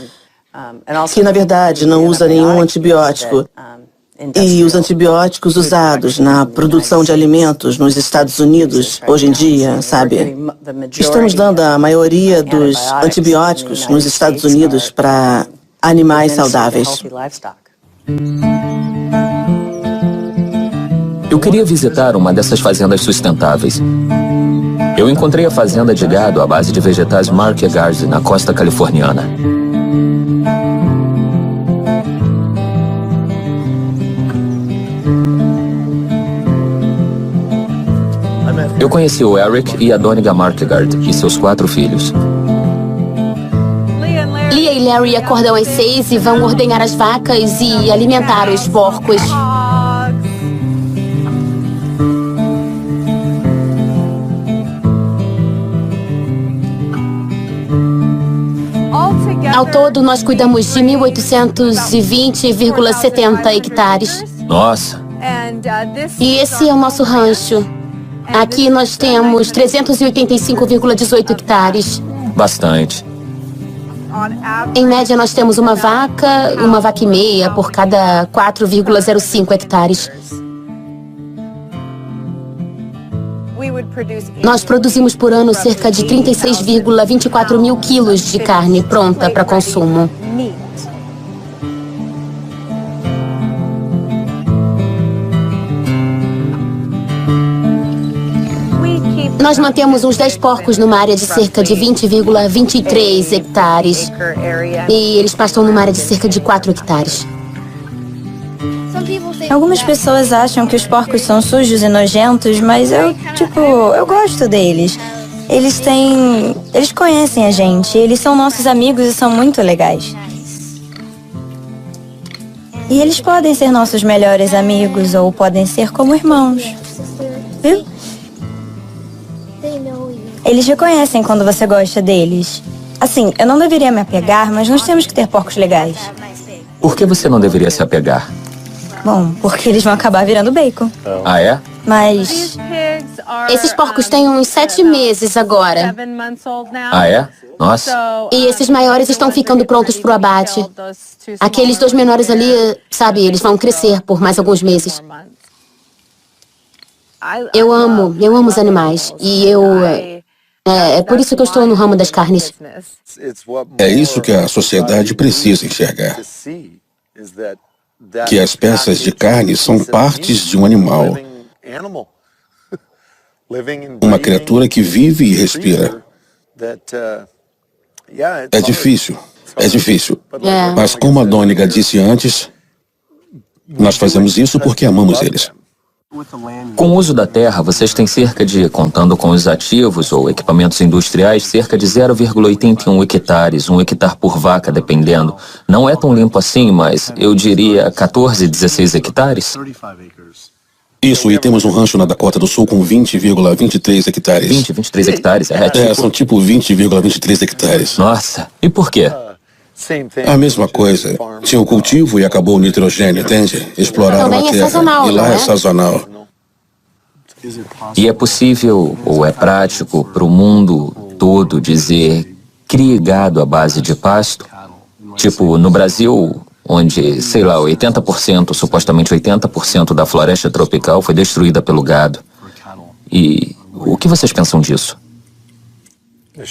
que na verdade não usa nenhum antibiótico. E os antibióticos usados na produção de alimentos nos Estados Unidos, hoje em dia, sabe? Estamos dando a maioria dos antibióticos nos Estados Unidos para animais saudáveis. Eu queria visitar uma dessas fazendas sustentáveis. Eu encontrei a fazenda de gado à base de vegetais Mark Garden, na costa californiana. Eu conheci o Eric e a Doniga Markegard e seus 4 filhos. Lia e Larry acordam às 6 e vão ordenhar as vacas e alimentar os porcos. Ao todo, nós cuidamos de 1.820,70 hectares. Nossa! E esse é o nosso rancho. Aqui nós temos 385,18 hectares. Bastante. Em média, nós temos uma vaca e meia por cada 4,05 hectares. Nós produzimos por ano cerca de 36,24 mil quilos de carne pronta para consumo. Nós mantemos uns 10 porcos numa área de cerca de 20,23 hectares. E eles pastam numa área de cerca de 4 hectares. Algumas pessoas acham que os porcos são sujos e nojentos, mas eu gosto deles. Eles conhecem a gente, eles são nossos amigos e são muito legais. E eles podem ser nossos melhores amigos ou podem ser como irmãos. Viu? Eles reconhecem quando você gosta deles. Assim, eu não deveria me apegar, mas nós temos que ter porcos legais. Por que você não deveria se apegar? Bom, porque eles vão acabar virando bacon. Ah, é? Mas... Esses porcos têm uns 7 meses agora. Ah, é? Nossa. E esses maiores estão ficando prontos para o abate. Aqueles 2 menores ali, sabe, eles vão crescer por mais alguns meses. Eu amo os animais. E é por isso que eu estou no ramo das carnes. É isso que a sociedade precisa enxergar. Que as peças de carne são partes de um animal. Uma criatura que vive e respira. É difícil. Mas como a Doniga disse antes, nós fazemos isso porque amamos eles. Com o uso da terra, vocês têm cerca de, contando com os ativos ou equipamentos industriais, cerca de 0,81 hectares, 1 hectare por vaca, dependendo. Não é tão limpo assim, mas eu diria 14, 16 hectares. Isso, e temos um rancho na Dakota do Sul com 20,23 hectares. 23 hectares? São tipo 20,23 hectares. Nossa, e por quê? A mesma coisa. Tinha o cultivo e acabou o nitrogênio, entende? Exploraram a terra. Sazonal, e lá não é? é sazonal. E é possível, ou é prático, para o mundo todo dizer crie gado à base de pasto? Tipo, no Brasil, onde, sei lá, 80%, supostamente 80% da floresta tropical foi destruída pelo gado. E o que vocês pensam disso?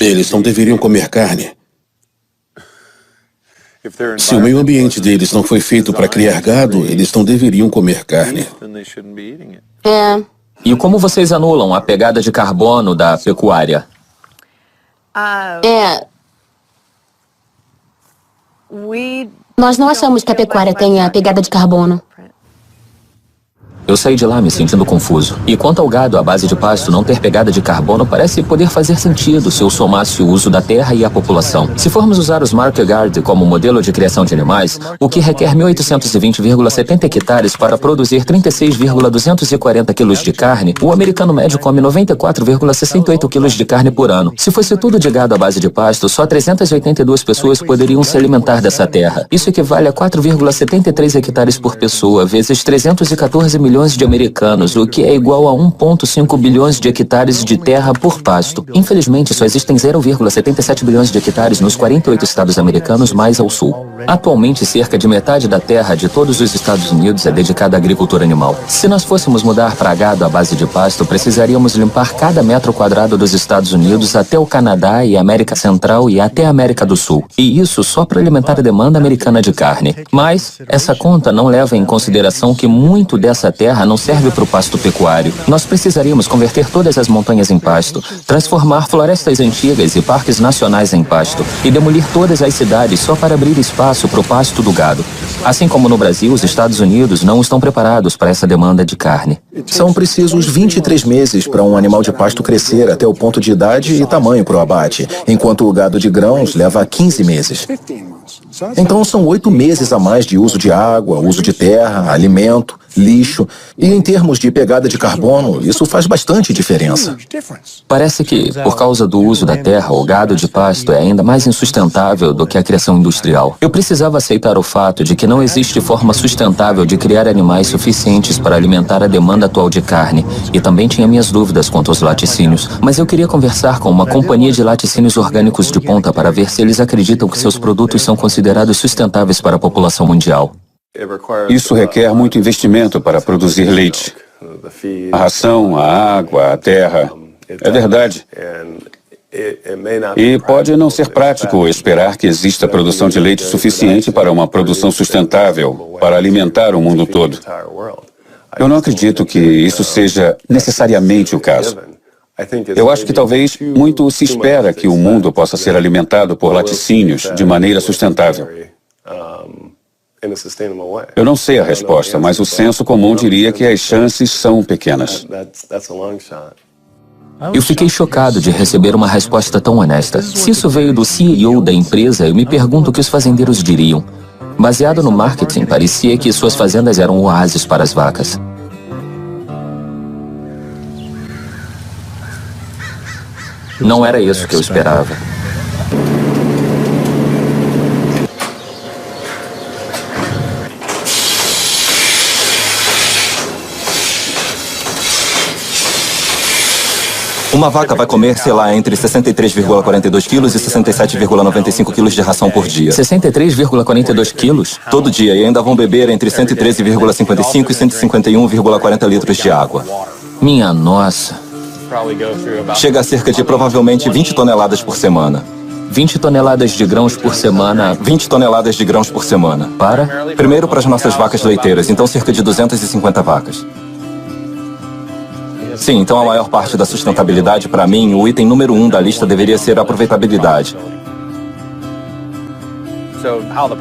Eles não deveriam comer carne. Se o meio ambiente deles não foi feito para criar gado, eles não deveriam comer carne. É. E como vocês anulam a pegada de carbono da pecuária? Nós não achamos que a pecuária tenha pegada de carbono. Eu saí de lá me sentindo confuso. E quanto ao gado à base de pasto não ter pegada de carbono, parece poder fazer sentido se eu somasse o uso da terra e a população. Se formos usar os Market Garden como modelo de criação de animais, o que requer 1.820,70 hectares para produzir 36,240 quilos de carne, o americano médio come 94,68 quilos de carne por ano. Se fosse tudo de gado à base de pasto, só 382 pessoas poderiam se alimentar dessa terra. Isso equivale a 4,73 hectares por pessoa, vezes 314 milhões de americanos, o que é igual a 1,5 bilhões de hectares de terra por pasto. Infelizmente, só existem 0,77 bilhões de hectares nos 48 estados americanos mais ao sul. Atualmente, cerca de metade da terra de todos os Estados Unidos é dedicada à agricultura animal. Se nós fôssemos mudar para gado à base de pasto, precisaríamos limpar cada metro quadrado dos Estados Unidos até o Canadá e a América Central e até a América do Sul. E isso só para alimentar a demanda americana de carne. Mas essa conta não leva em consideração que muito dessa terra não serve para o pasto pecuário. Nós precisaríamos converter todas as montanhas em pasto, transformar florestas antigas e parques nacionais em pasto e demolir todas as cidades só para abrir espaço para o pasto do gado. Assim como no Brasil, os Estados Unidos não estão preparados para essa demanda de carne. São precisos 23 meses para um animal de pasto crescer até o ponto de idade e tamanho para o abate, enquanto o gado de grãos leva 15 meses. Então são 8 meses a mais de uso de água, uso de terra, alimento, lixo. E em termos de pegada de carbono, isso faz bastante diferença. Parece que, por causa do uso da terra, o gado de pasto é ainda mais insustentável do que a criação industrial. Eu precisava aceitar o fato de que não existe forma sustentável de criar animais suficientes para alimentar a demanda atual de carne. E também tinha minhas dúvidas quanto aos laticínios. Mas eu queria conversar com uma companhia de laticínios orgânicos de ponta para ver se eles acreditam que seus produtos são considerados sustentáveis para a população mundial. Isso requer muito investimento para produzir leite. A ração, a água, a terra. É verdade. E pode não ser prático esperar que exista produção de leite suficiente para uma produção sustentável, para alimentar o mundo todo. Eu não acredito que isso seja necessariamente o caso. Eu acho que talvez muito se espera que o mundo possa ser alimentado por laticínios de maneira sustentável. Eu não sei a resposta, mas o senso comum diria que as chances são pequenas. Eu fiquei chocado de receber uma resposta tão honesta. Se isso veio do CEO da empresa, eu me pergunto o que os fazendeiros diriam. Baseado no marketing, parecia que suas fazendas eram oásis para as vacas. Não era isso que eu esperava. Uma vaca vai comer, sei lá, entre 63,42 quilos e 67,95 quilos de ração por dia. 63,42 quilos? Todo dia, e ainda vão beber entre 113,55 e 151,40 litros de água. Minha nossa. Chega a cerca de provavelmente 20 toneladas por semana. 20 toneladas de grãos por semana. 20 toneladas de grãos por semana. Para? Primeiro para as nossas vacas leiteiras, então cerca de 250 vacas. Sim, então a maior parte da sustentabilidade, para mim, o item número 1 da lista deveria ser a aproveitabilidade.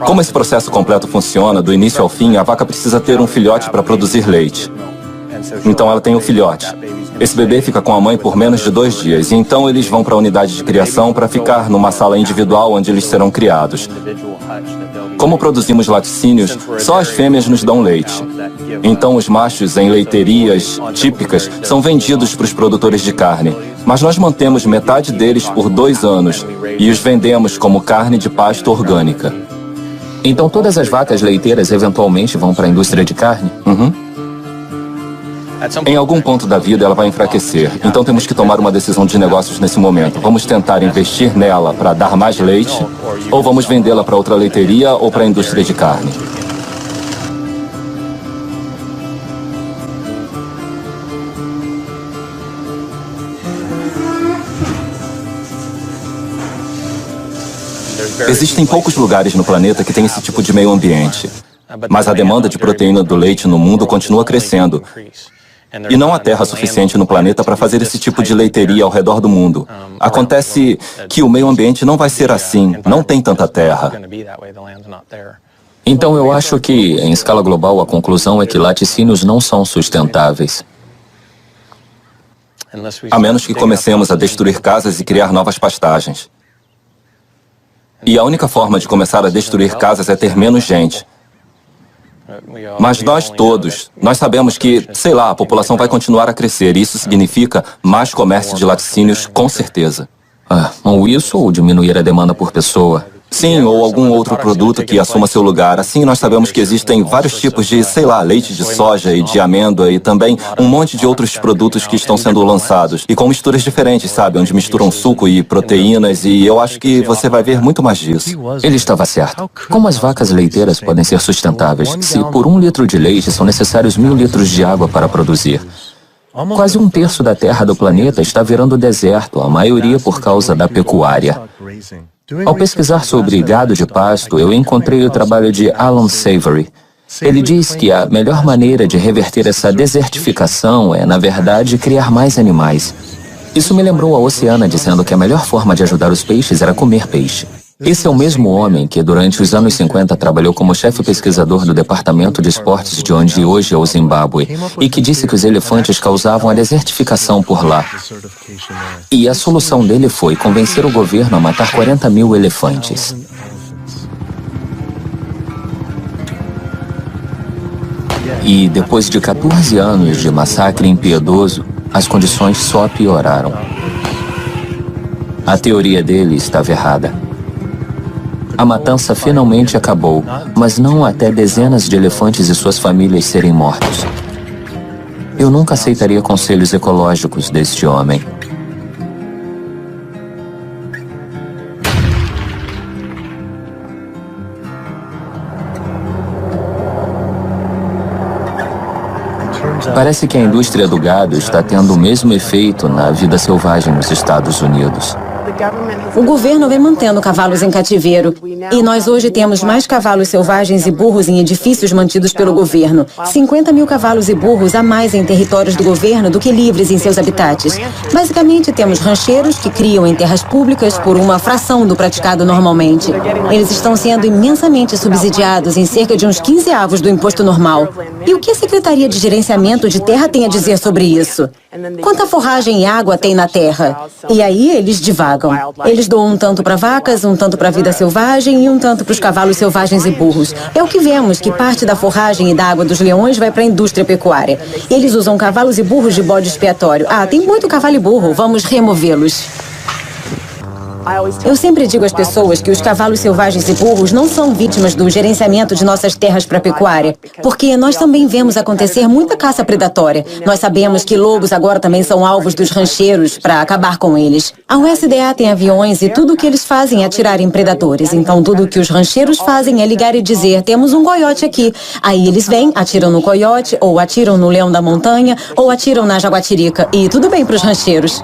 Como esse processo completo funciona, do início ao fim, a vaca precisa ter um filhote para produzir leite. Então ela tem um filhote. Esse bebê fica com a mãe por menos de 2 dias, e então eles vão para a unidade de criação para ficar numa sala individual onde eles serão criados. Como produzimos laticínios, só as fêmeas nos dão leite. Então os machos em leiterias típicas são vendidos para os produtores de carne, mas nós mantemos metade deles por 2 anos e os vendemos como carne de pasto orgânica. Então todas as vacas leiteiras eventualmente vão para a indústria de carne? Em algum ponto da vida ela vai enfraquecer, então temos que tomar uma decisão de negócios nesse momento. Vamos tentar investir nela para dar mais leite, ou vamos vendê-la para outra leiteria ou para a indústria de carne. Existem poucos lugares no planeta que têm esse tipo de meio ambiente, mas a demanda de proteína do leite no mundo continua crescendo. E não há terra suficiente no planeta para fazer esse tipo de leiteria ao redor do mundo. Acontece que o meio ambiente não vai ser assim, não tem tanta terra. Então eu acho que, em escala global, a conclusão é que laticínios não são sustentáveis. A menos que comecemos a destruir casas e criar novas pastagens. E a única forma de começar a destruir casas é ter menos gente. Mas nós sabemos que, sei lá, a população vai continuar a crescer e isso significa mais comércio de laticínios, com certeza. Ou isso ou diminuir a demanda por pessoa. Sim, ou algum outro produto que assuma seu lugar. Assim, nós sabemos que existem vários tipos de, sei lá, leite de soja e de amêndoa e também um monte de outros produtos que estão sendo lançados. E com misturas diferentes, sabe? Onde misturam suco e proteínas e eu acho que você vai ver muito mais disso. Ele estava certo. Como as vacas leiteiras podem ser sustentáveis se por 1 litro de leite são necessários 1000 litros de água para produzir? Quase 1/3 da terra do planeta está virando deserto, a maioria por causa da pecuária. Ao pesquisar sobre gado de pasto, eu encontrei o trabalho de Alan Savory. Ele diz que a melhor maneira de reverter essa desertificação é, na verdade, criar mais animais. Isso me lembrou a Oceana dizendo que a melhor forma de ajudar os peixes era comer peixe. Esse é o mesmo homem que, durante os anos 50, trabalhou como chefe pesquisador do Departamento de Esportes de onde hoje é o Zimbábue, e que disse que os elefantes causavam a desertificação por lá. E a solução dele foi convencer o governo a matar 40.000 elefantes. E depois de 14 anos de massacre impiedoso, as condições só pioraram. A teoria dele estava errada. A matança finalmente acabou, mas não até dezenas de elefantes e suas famílias serem mortos. Eu nunca aceitaria conselhos ecológicos deste homem. Parece que a indústria do gado está tendo o mesmo efeito na vida selvagem nos Estados Unidos. O governo vem mantendo cavalos em cativeiro. E nós hoje temos mais cavalos selvagens e burros em edifícios mantidos pelo governo. 50.000 cavalos e burros a mais em territórios do governo do que livres em seus habitats. Basicamente, temos rancheiros que criam em terras públicas por uma fração do praticado normalmente. Eles estão sendo imensamente subsidiados em cerca de uns 15avos do imposto normal. E o que a Secretaria de Gerenciamento de Terra tem a dizer sobre isso? Quanta forragem e água tem na terra? E aí eles divagam. Eles doam um tanto para vacas, um tanto para a vida selvagem e um tanto para os cavalos selvagens e burros. É o que vemos, que parte da forragem e da água dos leões vai para a indústria pecuária. Eles usam cavalos e burros de bode expiatório. Tem muito cavalo e burro, vamos removê-los. Eu sempre digo às pessoas que os cavalos selvagens e burros não são vítimas do gerenciamento de nossas terras para pecuária, porque nós também vemos acontecer muita caça predatória. Nós sabemos que lobos agora também são alvos dos rancheiros para acabar com eles. A USDA tem aviões e tudo o que eles fazem é atirar em predadores. Então tudo o que os rancheiros fazem é ligar e dizer: temos um coiote aqui. Aí eles vêm, atiram no coiote, ou atiram no leão da montanha, ou atiram na jaguatirica. E tudo bem para os rancheiros.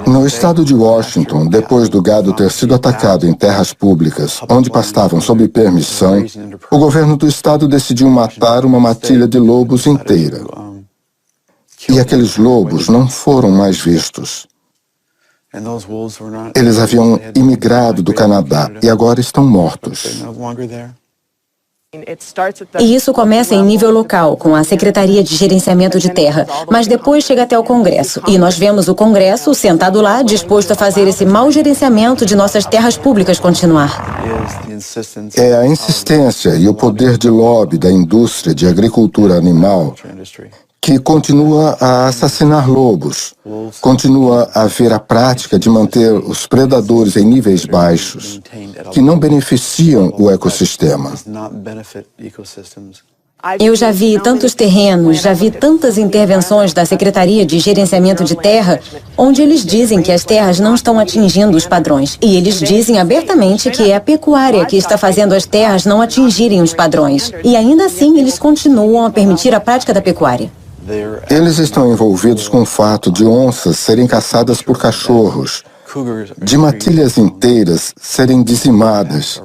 No estado de Washington, depois do gado ter sido atacado em terras públicas, onde pastavam sob permissão, o governo do estado decidiu matar uma matilha de lobos inteira. E aqueles lobos não foram mais vistos. Eles haviam imigrado do Canadá e agora estão mortos. E isso começa em nível local, com a Secretaria de Gerenciamento de Terra, mas depois chega até o Congresso. E nós vemos o Congresso sentado lá, disposto a fazer esse mau gerenciamento de nossas terras públicas continuar. É a insistência e o poder de lobby da indústria de agricultura animal que continua a assassinar lobos, continua a haver a prática de manter os predadores em níveis baixos, que não beneficiam o ecossistema. Eu já vi tantos terrenos, já vi tantas intervenções da Secretaria de Gerenciamento de Terra, onde eles dizem que as terras não estão atingindo os padrões. E eles dizem abertamente que é a pecuária que está fazendo as terras não atingirem os padrões. E ainda assim, eles continuam a permitir a prática da pecuária. Eles estão envolvidos com o fato de onças serem caçadas por cachorros, de matilhas inteiras serem dizimadas.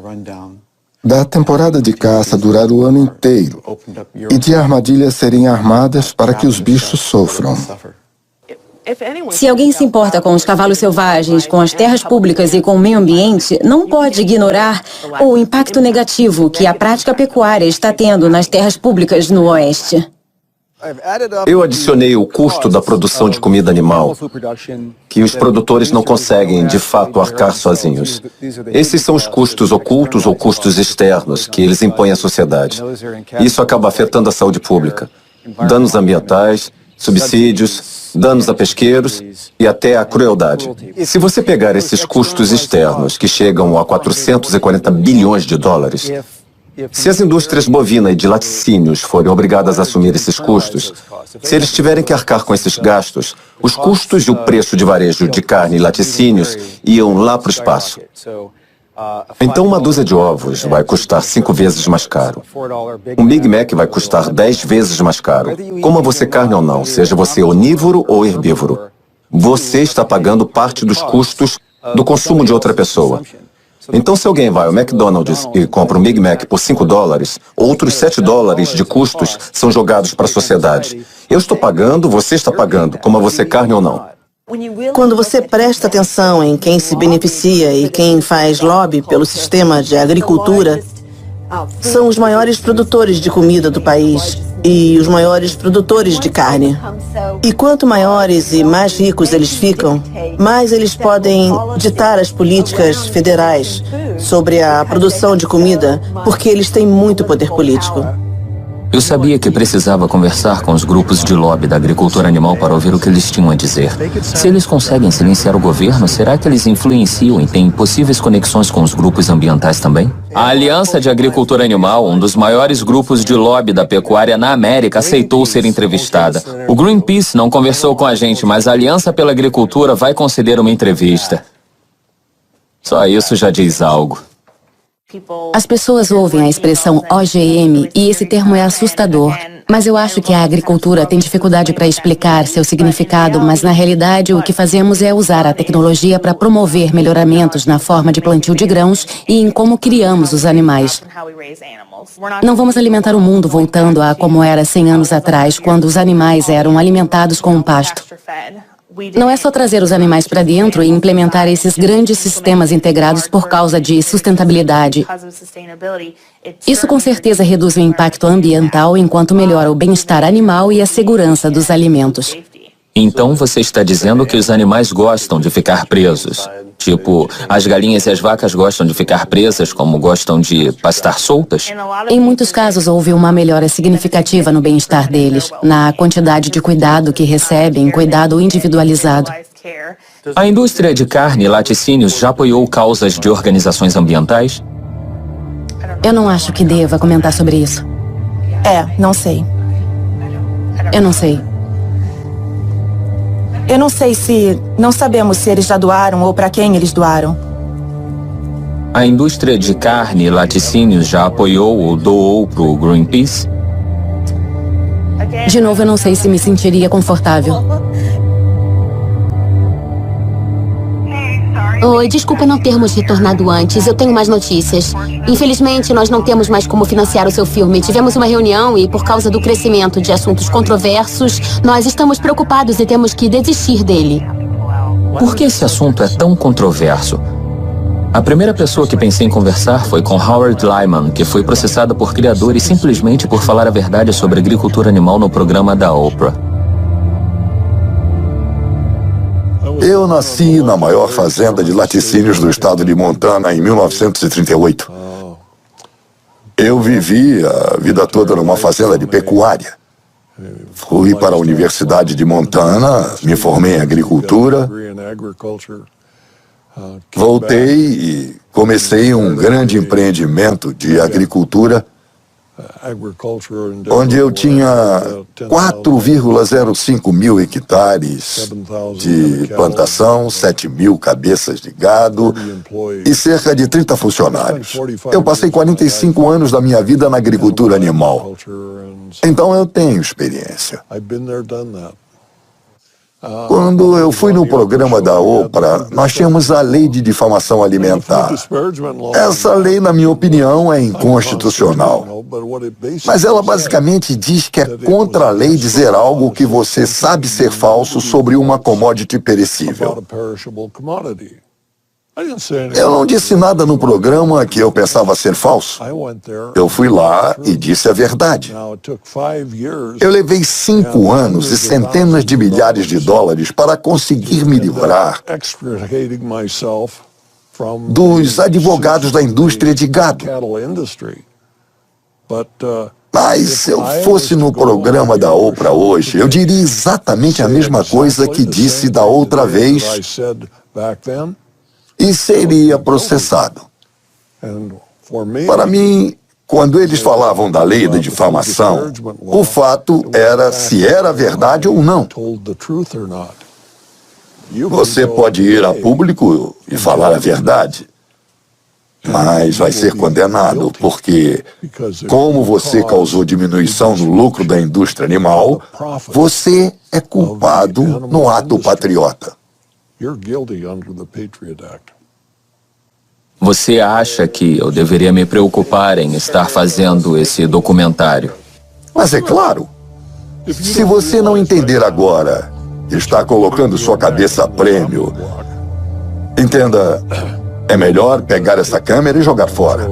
da temporada de caça durar o ano inteiro e de armadilhas serem armadas para que os bichos sofram. Se alguém se importa com os cavalos selvagens, com as terras públicas e com o meio ambiente, não pode ignorar o impacto negativo que a prática pecuária está tendo nas terras públicas no Oeste. Eu adicionei o custo da produção de comida animal, que os produtores não conseguem, de fato, arcar sozinhos. Esses são os custos ocultos ou custos externos que eles impõem à sociedade. Isso acaba afetando a saúde pública. Danos ambientais, subsídios, danos a pesqueiros e até a crueldade. Se você pegar esses custos externos, que chegam a 440 bilhões de dólares, se as indústrias bovina e de laticínios forem obrigadas a assumir esses custos, se eles tiverem que arcar com esses gastos, os custos e o preço de varejo de carne e laticínios iam lá para o espaço. Então uma dúzia de ovos vai custar 5 vezes mais caro. Um Big Mac vai custar 10 vezes mais caro. Coma você carne ou não, seja você onívoro ou herbívoro, você está pagando parte dos custos do consumo de outra pessoa. Então, se alguém vai ao McDonald's e compra um Big Mac por 5 dólares, outros 7 dólares de custos são jogados para a sociedade. Eu estou pagando, você está pagando, coma você carne ou não. Quando você presta atenção em quem se beneficia e quem faz lobby pelo sistema de agricultura, são os maiores produtores de comida do país e os maiores produtores de carne. E quanto maiores e mais ricos eles ficam, mais eles podem ditar as políticas federais sobre a produção de comida, porque eles têm muito poder político. Eu sabia que precisava conversar com os grupos de lobby da agricultura animal para ouvir o que eles tinham a dizer. Se eles conseguem silenciar o governo, será que eles influenciam e têm possíveis conexões com os grupos ambientais também? A Aliança de Agricultura Animal, um dos maiores grupos de lobby da pecuária na América, aceitou ser entrevistada. O Greenpeace não conversou com a gente, mas a Aliança pela Agricultura vai conceder uma entrevista. Só isso já diz algo. As pessoas ouvem a expressão OGM e esse termo é assustador, mas eu acho que a agricultura tem dificuldade para explicar seu significado, mas na realidade o que fazemos é usar a tecnologia para promover melhoramentos na forma de plantio de grãos e em como criamos os animais. Não vamos alimentar o mundo voltando a como era 100 anos atrás, quando os animais eram alimentados com um pasto. Não é só trazer os animais para dentro e implementar esses grandes sistemas integrados por causa de sustentabilidade. Isso com certeza reduz o impacto ambiental enquanto melhora o bem-estar animal e a segurança dos alimentos. Então você está dizendo que os animais gostam de ficar presos? Tipo, as galinhas e as vacas gostam de ficar presas como gostam de pastar soltas? Em muitos casos houve uma melhora significativa no bem-estar deles, na quantidade de cuidado que recebem, cuidado individualizado. A indústria de carne e laticínios já apoiou causas de organizações ambientais? Eu não acho que deva comentar sobre isso. Não sei. Eu não sei. Eu não sei se... Não sabemos se eles já doaram ou para quem eles doaram. A indústria de carne e laticínios já apoiou ou doou para o Greenpeace? De novo, eu não sei se me sentiria confortável. Oi, desculpa não termos retornado antes. Eu tenho mais notícias. Infelizmente, nós não temos mais como financiar o seu filme. Tivemos uma reunião e, por causa do crescimento de assuntos controversos, nós estamos preocupados e temos que desistir dele. Por que esse assunto é tão controverso? A primeira pessoa que pensei em conversar foi com Howard Lyman, que foi processada por criadores simplesmente por falar a verdade sobre agricultura animal no programa da Oprah. Eu nasci na maior fazenda de laticínios do estado de Montana em 1938. Eu vivi a vida toda numa fazenda de pecuária. Fui para a Universidade de Montana, me formei em agricultura, voltei e comecei um grande empreendimento de agricultura, onde eu tinha 4,05 mil hectares de plantação, 7 mil cabeças de gado e cerca de 30 funcionários. Eu passei 45 anos da minha vida na agricultura animal. Então eu tenho experiência. Quando eu fui no programa da Oprah, nós tínhamos a lei de difamação alimentar. Essa lei, na minha opinião, é inconstitucional. Mas ela basicamente diz que é contra a lei dizer algo que você sabe ser falso sobre uma commodity perecível. Eu não disse nada no programa que eu pensava ser falso. Eu fui lá e disse a verdade. Eu levei 5 anos e centenas de milhares de dólares para conseguir me livrar dos advogados da indústria de gado. Mas se eu fosse no programa da Oprah hoje, eu diria exatamente a mesma coisa que disse da outra vez e seria processado. Para mim, quando eles falavam da lei da difamação, o fato era se era verdade ou não. Você pode ir a público e falar a verdade, mas vai ser condenado, porque, como você causou diminuição no lucro da indústria animal, você é culpado no ato patriota. Você acha que eu deveria me preocupar em estar fazendo esse documentário? Mas é claro. Se você não entender agora, está colocando sua cabeça a prêmio. Entenda, é melhor pegar essa câmera e jogar fora.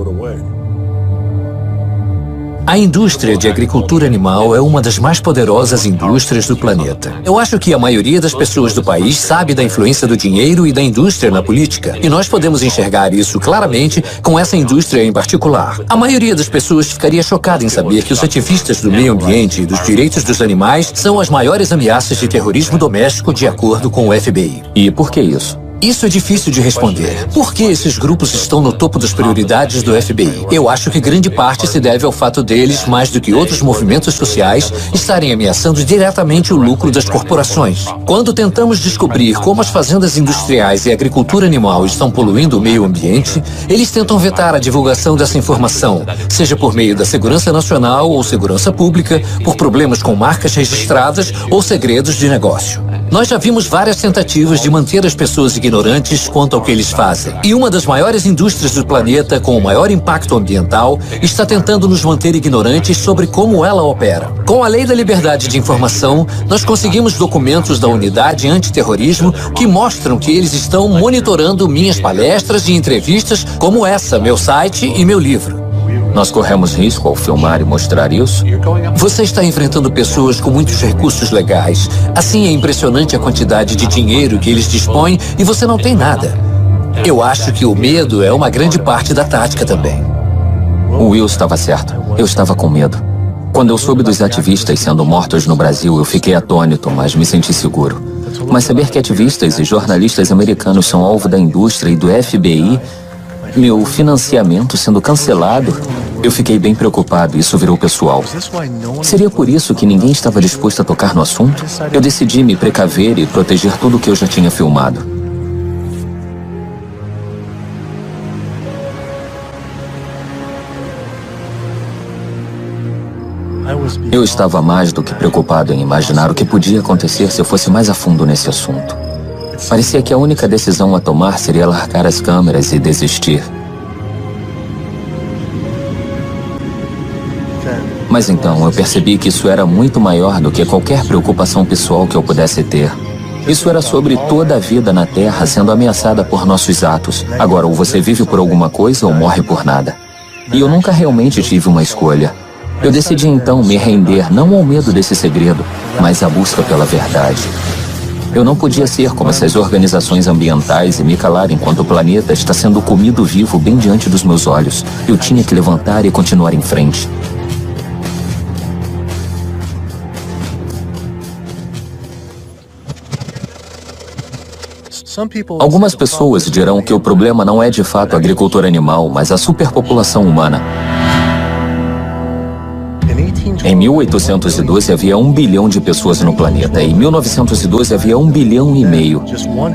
A indústria de agricultura animal é uma das mais poderosas indústrias do planeta. Eu acho que a maioria das pessoas do país sabe da influência do dinheiro e da indústria na política. E nós podemos enxergar isso claramente com essa indústria em particular. A maioria das pessoas ficaria chocada em saber que os ativistas do meio ambiente e dos direitos dos animais são as maiores ameaças de terrorismo doméstico de acordo com o FBI. E por que isso? Isso é difícil de responder. Por que esses grupos estão no topo das prioridades do FBI? Eu acho que grande parte se deve ao fato deles, mais do que outros movimentos sociais, estarem ameaçando diretamente o lucro das corporações. Quando tentamos descobrir como as fazendas industriais e a agricultura animal estão poluindo o meio ambiente, eles tentam vetar a divulgação dessa informação, seja por meio da segurança nacional ou segurança pública, por problemas com marcas registradas ou segredos de negócio. Nós já vimos várias tentativas de manter as pessoas ignorantes quanto ao que eles fazem. E uma das maiores indústrias do planeta, com o maior impacto ambiental, está tentando nos manter ignorantes sobre como ela opera. Com a Lei da Liberdade de Informação, nós conseguimos documentos da Unidade Antiterrorismo que mostram que eles estão monitorando minhas palestras e entrevistas, como essa, meu site e meu livro. Nós corremos risco ao filmar e mostrar isso? Você está enfrentando pessoas com muitos recursos legais. Assim, é impressionante a quantidade de dinheiro que eles dispõem e você não tem nada. Eu acho que o medo é uma grande parte da tática também. O Will estava certo. Eu estava com medo. Quando eu soube dos ativistas sendo mortos no Brasil, eu fiquei atônito, mas me senti seguro. Mas saber que ativistas e jornalistas americanos são alvo da indústria e do FBI, meu financiamento sendo cancelado, eu fiquei bem preocupado e isso virou pessoal. Seria por isso que ninguém estava disposto a tocar no assunto? Eu decidi me precaver e proteger tudo o que eu já tinha filmado. Eu estava mais do que preocupado em imaginar o que podia acontecer se eu fosse mais a fundo nesse assunto. Parecia que a única decisão a tomar seria largar as câmeras e desistir. Mas então eu percebi que isso era muito maior do que qualquer preocupação pessoal que eu pudesse ter. Isso era sobre toda a vida na Terra sendo ameaçada por nossos atos. Agora, ou você vive por alguma coisa ou morre por nada. E eu nunca realmente tive uma escolha. Eu decidi então me render não ao medo desse segredo, mas à busca pela verdade. Eu não podia ser como essas organizações ambientais e me calar enquanto o planeta está sendo comido vivo bem diante dos meus olhos. Eu tinha que levantar e continuar em frente. Algumas pessoas dirão que o problema não é de fato a agricultura animal, mas a superpopulação humana. Em 1812 havia 1 bilhão de pessoas no planeta. Em 1912 havia 1,5 bilhão.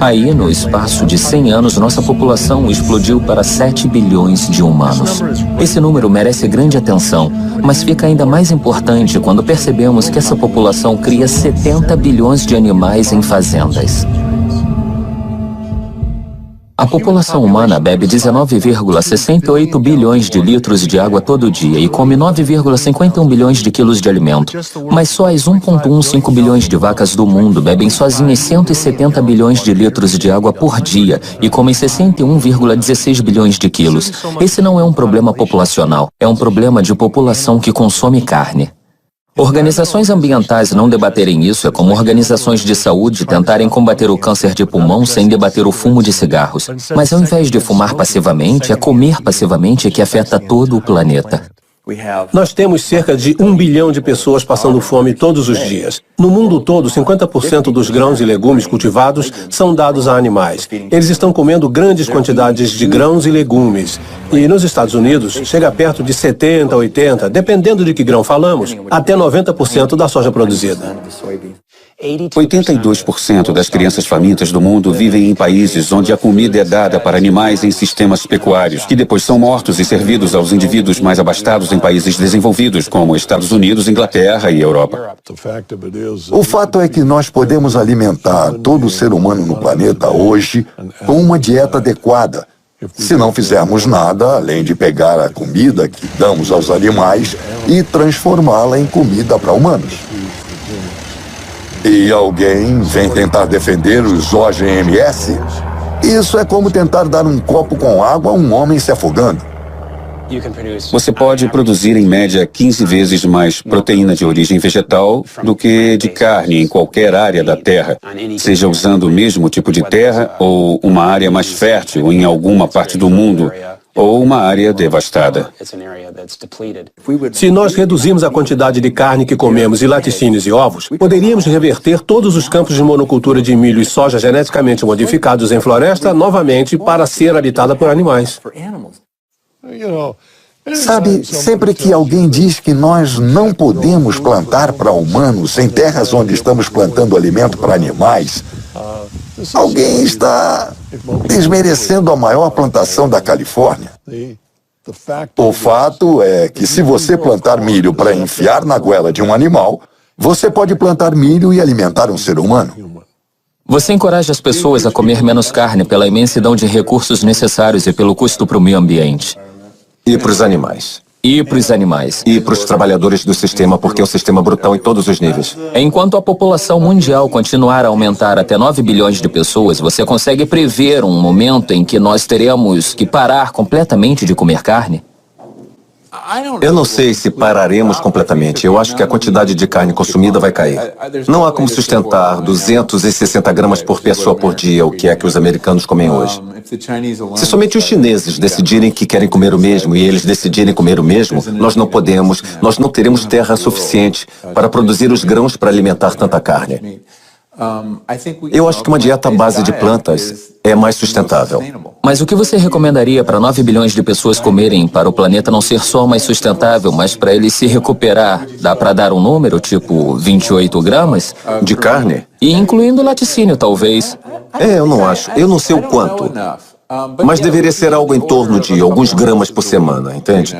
Aí, no espaço de 100 anos, nossa população explodiu para 7 bilhões de humanos. Esse número merece grande atenção, mas fica ainda mais importante quando percebemos que essa população cria 70 bilhões de animais em fazendas. A população humana bebe 19,68 bilhões de litros de água todo dia e come 9,51 bilhões de quilos de alimento. Mas só as 1,15 bilhões de vacas do mundo bebem sozinhas 170 bilhões de litros de água por dia e comem 61,16 bilhões de quilos. Esse não é um problema populacional, é um problema de população que consome carne. Organizações ambientais não debaterem isso é como organizações de saúde tentarem combater o câncer de pulmão sem debater o fumo de cigarros. Mas ao invés de fumar passivamente, é comer passivamente que afeta todo o planeta. Nós temos cerca de 1 bilhão de pessoas passando fome todos os dias. No mundo todo, 50% dos grãos e legumes cultivados são dados a animais. Eles estão comendo grandes quantidades de grãos e legumes. E nos Estados Unidos, chega perto de 70%, 80%, dependendo de que grão falamos, até 90% da soja produzida. 82% das crianças famintas do mundo vivem em países onde a comida é dada para animais em sistemas pecuários, que depois são mortos e servidos aos indivíduos mais abastados em países desenvolvidos, como Estados Unidos, Inglaterra e Europa. O fato é que nós podemos alimentar todo ser humano no planeta hoje com uma dieta adequada, se não fizermos nada além de pegar a comida que damos aos animais e transformá-la em comida para humanos. E alguém vem tentar defender os OGMs? Isso é como tentar dar um copo com água a um homem se afogando. Você pode produzir, em média, 15 vezes mais proteína de origem vegetal do que de carne em qualquer área da Terra, seja usando o mesmo tipo de terra ou uma área mais fértil em alguma parte do mundo, ou uma área devastada. Se nós reduzirmos a quantidade de carne que comemos e laticínios e ovos, poderíamos reverter todos os campos de monocultura de milho e soja geneticamente modificados em floresta novamente para ser habitada por animais. Sabe, sempre que alguém diz que nós não podemos plantar para humanos em terras onde estamos plantando alimento para animais, alguém está desmerecendo a maior plantação da Califórnia. O fato é que se você plantar milho para enfiar na goela de um animal, você pode plantar milho e alimentar um ser humano. Você encoraja as pessoas a comer menos carne pela imensidão de recursos necessários e pelo custo para o meio ambiente. E para os animais. E para os animais. E para os trabalhadores do sistema, porque é um sistema brutal em todos os níveis. Enquanto a população mundial continuar a aumentar até 9 bilhões de pessoas, você consegue prever um momento em que nós teremos que parar completamente de comer carne? Eu não sei se pararemos completamente. Eu acho que a quantidade de carne consumida vai cair. Não há como sustentar 260 gramas por pessoa por dia, o que é que os americanos comem hoje. Se somente os chineses decidirem que querem comer o mesmo e eles decidirem comer o mesmo, nós não teremos terra suficiente para produzir os grãos para alimentar tanta carne. Eu acho que uma dieta à base de plantas é mais sustentável. Mas o que você recomendaria para 9 bilhões de pessoas comerem para o planeta não ser só mais sustentável, mas para ele se recuperar? Dá para dar um número, tipo 28 gramas? De carne? E incluindo laticínio, talvez. Eu não acho. Eu não sei o quanto. Mas deveria ser algo em torno de alguns gramas por semana, entende?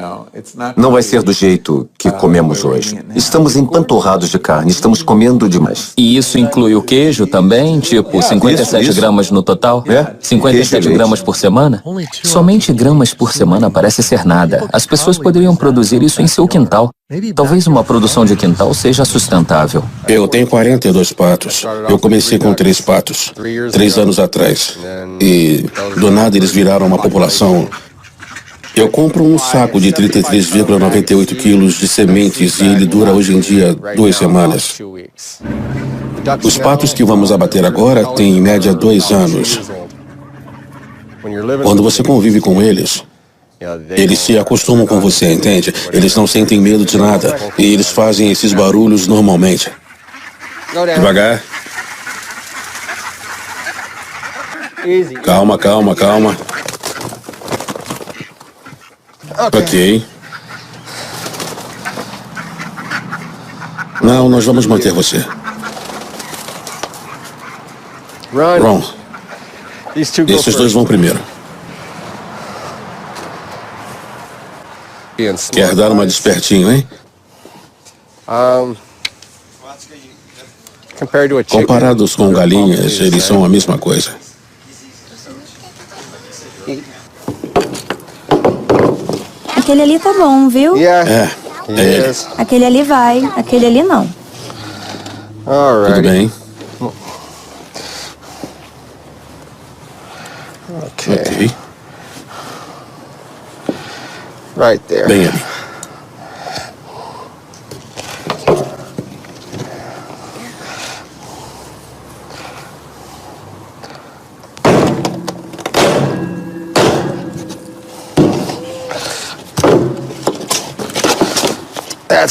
Não vai ser do jeito que comemos hoje. Estamos empanturrados de carne, estamos comendo demais. E isso inclui o queijo também? Tipo, 57 gramas no total? 57 gramas por semana? Somente gramas por semana parece ser nada. As pessoas poderiam produzir isso em seu quintal. Talvez uma produção de quintal seja sustentável. Eu tenho 42 patos. Eu comecei com 3 patos, 3 anos atrás. E do nada eles viraram uma população. Eu compro um saco de 33,98 quilos de sementes e ele dura hoje em dia 2 semanas. Os patos que vamos abater agora têm em média 2 anos. Quando você convive com eles se acostumam com você, entende? Eles não sentem medo de nada e eles fazem esses barulhos normalmente. Devagar. Calma, calma, calma. Ok. Não, nós vamos manter você. Ron, esses dois vão primeiro. Quer dar uma despertinho, hein? Comparados com galinhas, eles são a mesma coisa. Aquele ali tá bom, viu? É ele. Aquele ali vai, aquele ali não. Tudo bem. Ok. Bem ali.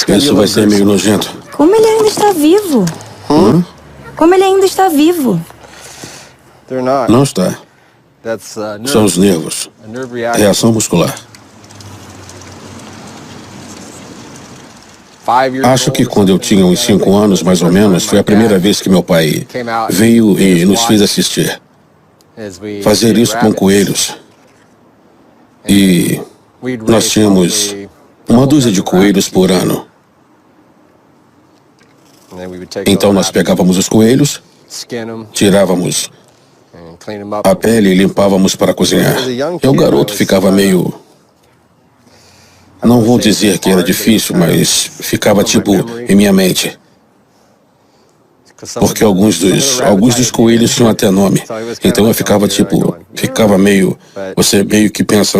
Isso vai ser meio nojento. Como ele ainda está vivo? Como ele ainda está vivo? Não está. São os nervos. Reação muscular. Acho que quando eu tinha uns 5 anos, mais ou menos, foi a primeira vez que meu pai veio e nos fez assistir. Fazer isso com coelhos. E nós tínhamos uma dúzia de coelhos por ano. Então nós pegávamos os coelhos, tirávamos a pele e limpávamos para cozinhar. E o garoto ficava meio... Não vou dizer que era difícil, mas ficava tipo em minha mente. Porque alguns dos coelhos tinham até nome. Então eu ficava meio... Você meio que pensa,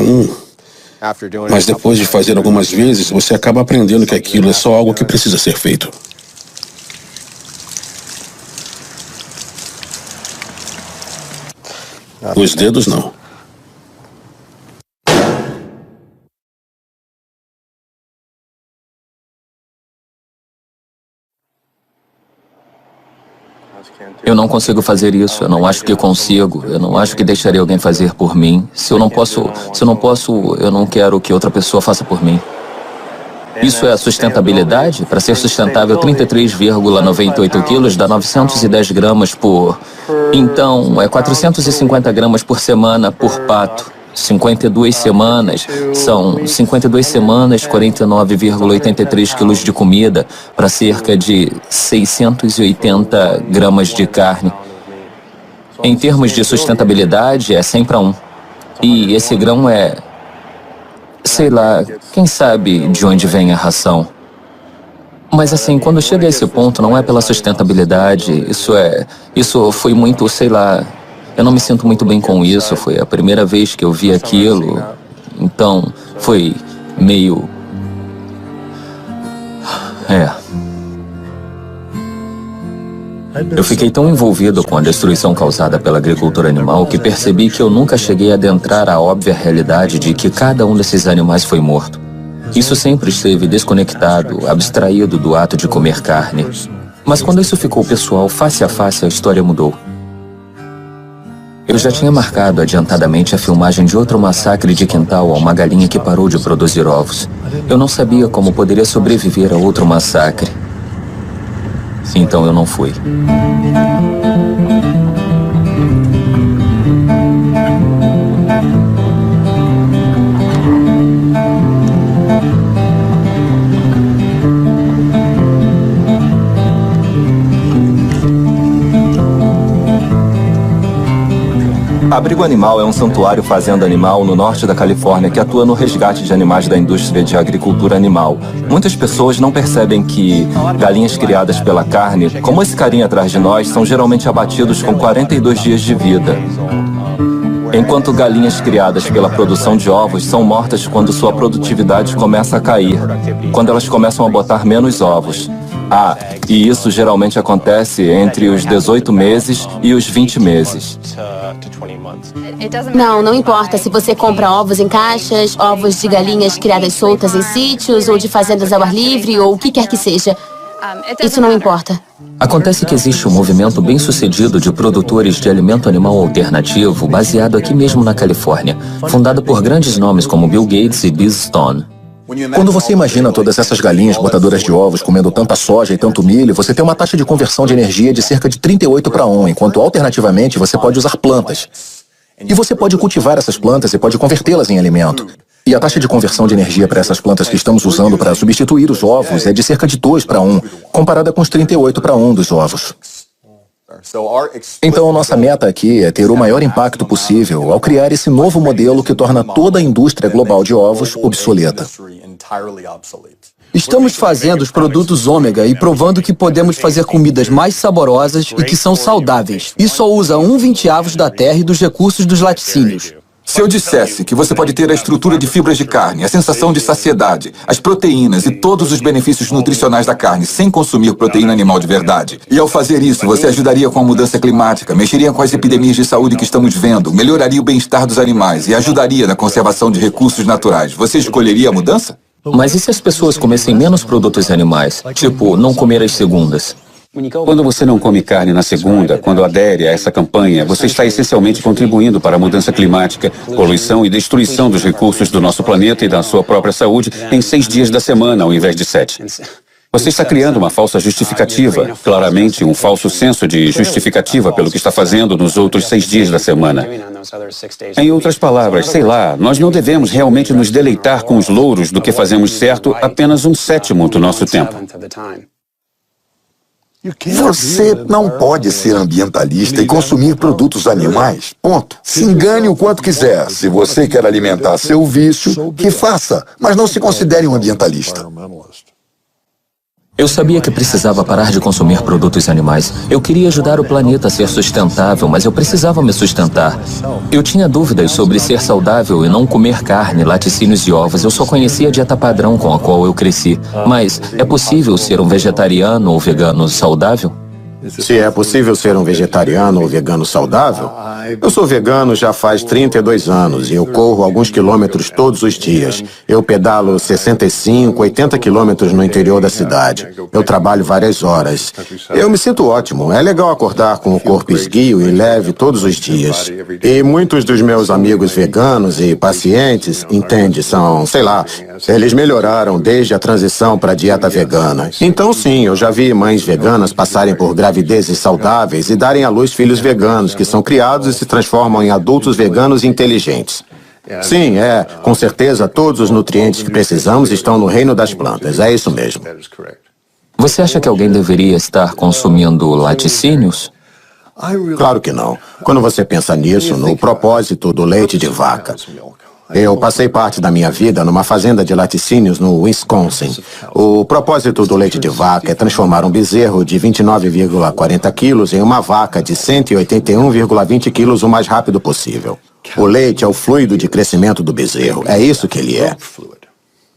Mas depois de fazer algumas vezes, você acaba aprendendo que aquilo é só algo que precisa ser feito. Os dedos não. Eu não consigo fazer isso, eu não acho que consigo, eu não acho que deixaria alguém fazer por mim. Se eu não posso, eu não quero que outra pessoa faça por mim. Isso é a sustentabilidade? Para ser sustentável, 33,98 quilos dá 910 gramas por... Então, é 450 gramas por semana por pato. 52 semanas, são 52 semanas, 49,83 quilos de comida para cerca de 680 gramas de carne. Em termos de sustentabilidade, é 100 para 1. E esse grão é... sei lá, quem sabe de onde vem a ração. Mas assim, quando chega a esse ponto, não é pela sustentabilidade, isso foi muito, sei lá... Eu não me sinto muito bem com isso, foi a primeira vez que eu vi aquilo, então foi meio... Eu fiquei tão envolvido com a destruição causada pela agricultura animal que percebi que eu nunca cheguei a adentrar a óbvia realidade de que cada um desses animais foi morto. Isso sempre esteve desconectado, abstraído do ato de comer carne. Mas quando isso ficou pessoal, face a face, a história mudou. Eu já tinha marcado adiantadamente a filmagem de outro massacre de quintal a uma galinha que parou de produzir ovos. Eu não sabia como poderia sobreviver a outro massacre. Então eu não fui. Abrigo Animal é um santuário fazenda animal no norte da Califórnia que atua no resgate de animais da indústria de agricultura animal. Muitas pessoas não percebem que galinhas criadas pela carne, como esse carinha atrás de nós, são geralmente abatidos com 42 dias de vida. Enquanto galinhas criadas pela produção de ovos são mortas quando sua produtividade começa a cair, quando elas começam a botar menos ovos. E isso geralmente acontece entre os 18 meses e os 20 meses. Não importa se você compra ovos em caixas, ovos de galinhas criadas soltas em sítios, ou de fazendas ao ar livre, ou o que quer que seja. Isso não importa. Acontece que existe um movimento bem-sucedido de produtores de alimento animal alternativo baseado aqui mesmo na Califórnia, fundado por grandes nomes como Bill Gates e Biz Stone. Quando você imagina todas essas galinhas botadoras de ovos comendo tanta soja e tanto milho, você tem uma taxa de conversão de energia de cerca de 38:1, enquanto alternativamente você pode usar plantas. E você pode cultivar essas plantas e pode convertê-las em alimento. E a taxa de conversão de energia para essas plantas que estamos usando para substituir os ovos é de cerca de 2:1, comparada com os 38:1 dos ovos. Então, nossa meta aqui é ter o maior impacto possível ao criar esse novo modelo que torna toda a indústria global de ovos obsoleta. Estamos fazendo os produtos ômega e provando que podemos fazer comidas mais saborosas e que são saudáveis. E só usa 1/20 da terra e dos recursos dos laticínios. Se eu dissesse que você pode ter a estrutura de fibras de carne, a sensação de saciedade, as proteínas e todos os benefícios nutricionais da carne sem consumir proteína animal de verdade, e ao fazer isso você ajudaria com a mudança climática, mexeria com as epidemias de saúde que estamos vendo, melhoraria o bem-estar dos animais e ajudaria na conservação de recursos naturais, você escolheria a mudança? Mas e se as pessoas comessem menos produtos animais? Tipo, não comer às segundas? Quando você não come carne na segunda, quando adere a essa campanha, você está essencialmente contribuindo para a mudança climática, poluição e destruição dos recursos do nosso planeta e da sua própria saúde em 6 dias da semana, ao invés de 7. Você está criando uma falsa justificativa, claramente um falso senso de justificativa pelo que está fazendo nos outros 6 dias da semana. Em outras palavras, sei lá, nós não devemos realmente nos deleitar com os louros do que fazemos certo apenas 1/7 do nosso tempo. Você não pode ser ambientalista e consumir produtos animais. Ponto. Se engane o quanto quiser. Se você quer alimentar seu vício, que faça, mas não se considere um ambientalista. Eu sabia que precisava parar de consumir produtos animais. Eu queria ajudar o planeta a ser sustentável, mas eu precisava me sustentar. Eu tinha dúvidas sobre ser saudável e não comer carne, laticínios e ovos. Eu só conhecia a dieta padrão com a qual eu cresci. Mas é possível ser um vegetariano ou vegano saudável? Se é possível ser um vegetariano ou vegano saudável, eu sou vegano já faz 32 anos e eu corro alguns quilômetros todos os dias. Eu pedalo 65, 80 quilômetros no interior da cidade. Eu trabalho várias horas. Eu me sinto ótimo. É legal acordar com o corpo esguio e leve todos os dias. E muitos dos meus amigos veganos e pacientes, entende, são, sei lá, eles melhoraram desde a transição para a dieta vegana. Então sim, eu já vi mães veganas passarem por gravidezes saudáveis e darem à luz filhos veganos, que são criados e se transformam em adultos veganos inteligentes. Sim, com certeza todos os nutrientes que precisamos estão no reino das plantas, é isso mesmo. Você acha que alguém deveria estar consumindo laticínios? Claro que não. Quando você pensa nisso, no propósito do leite de vaca. Eu passei parte da minha vida numa fazenda de laticínios no Wisconsin. O propósito do leite de vaca é transformar um bezerro de 29,40 quilos em uma vaca de 181,20 quilos o mais rápido possível. O leite é o fluido de crescimento do bezerro. É isso que ele é.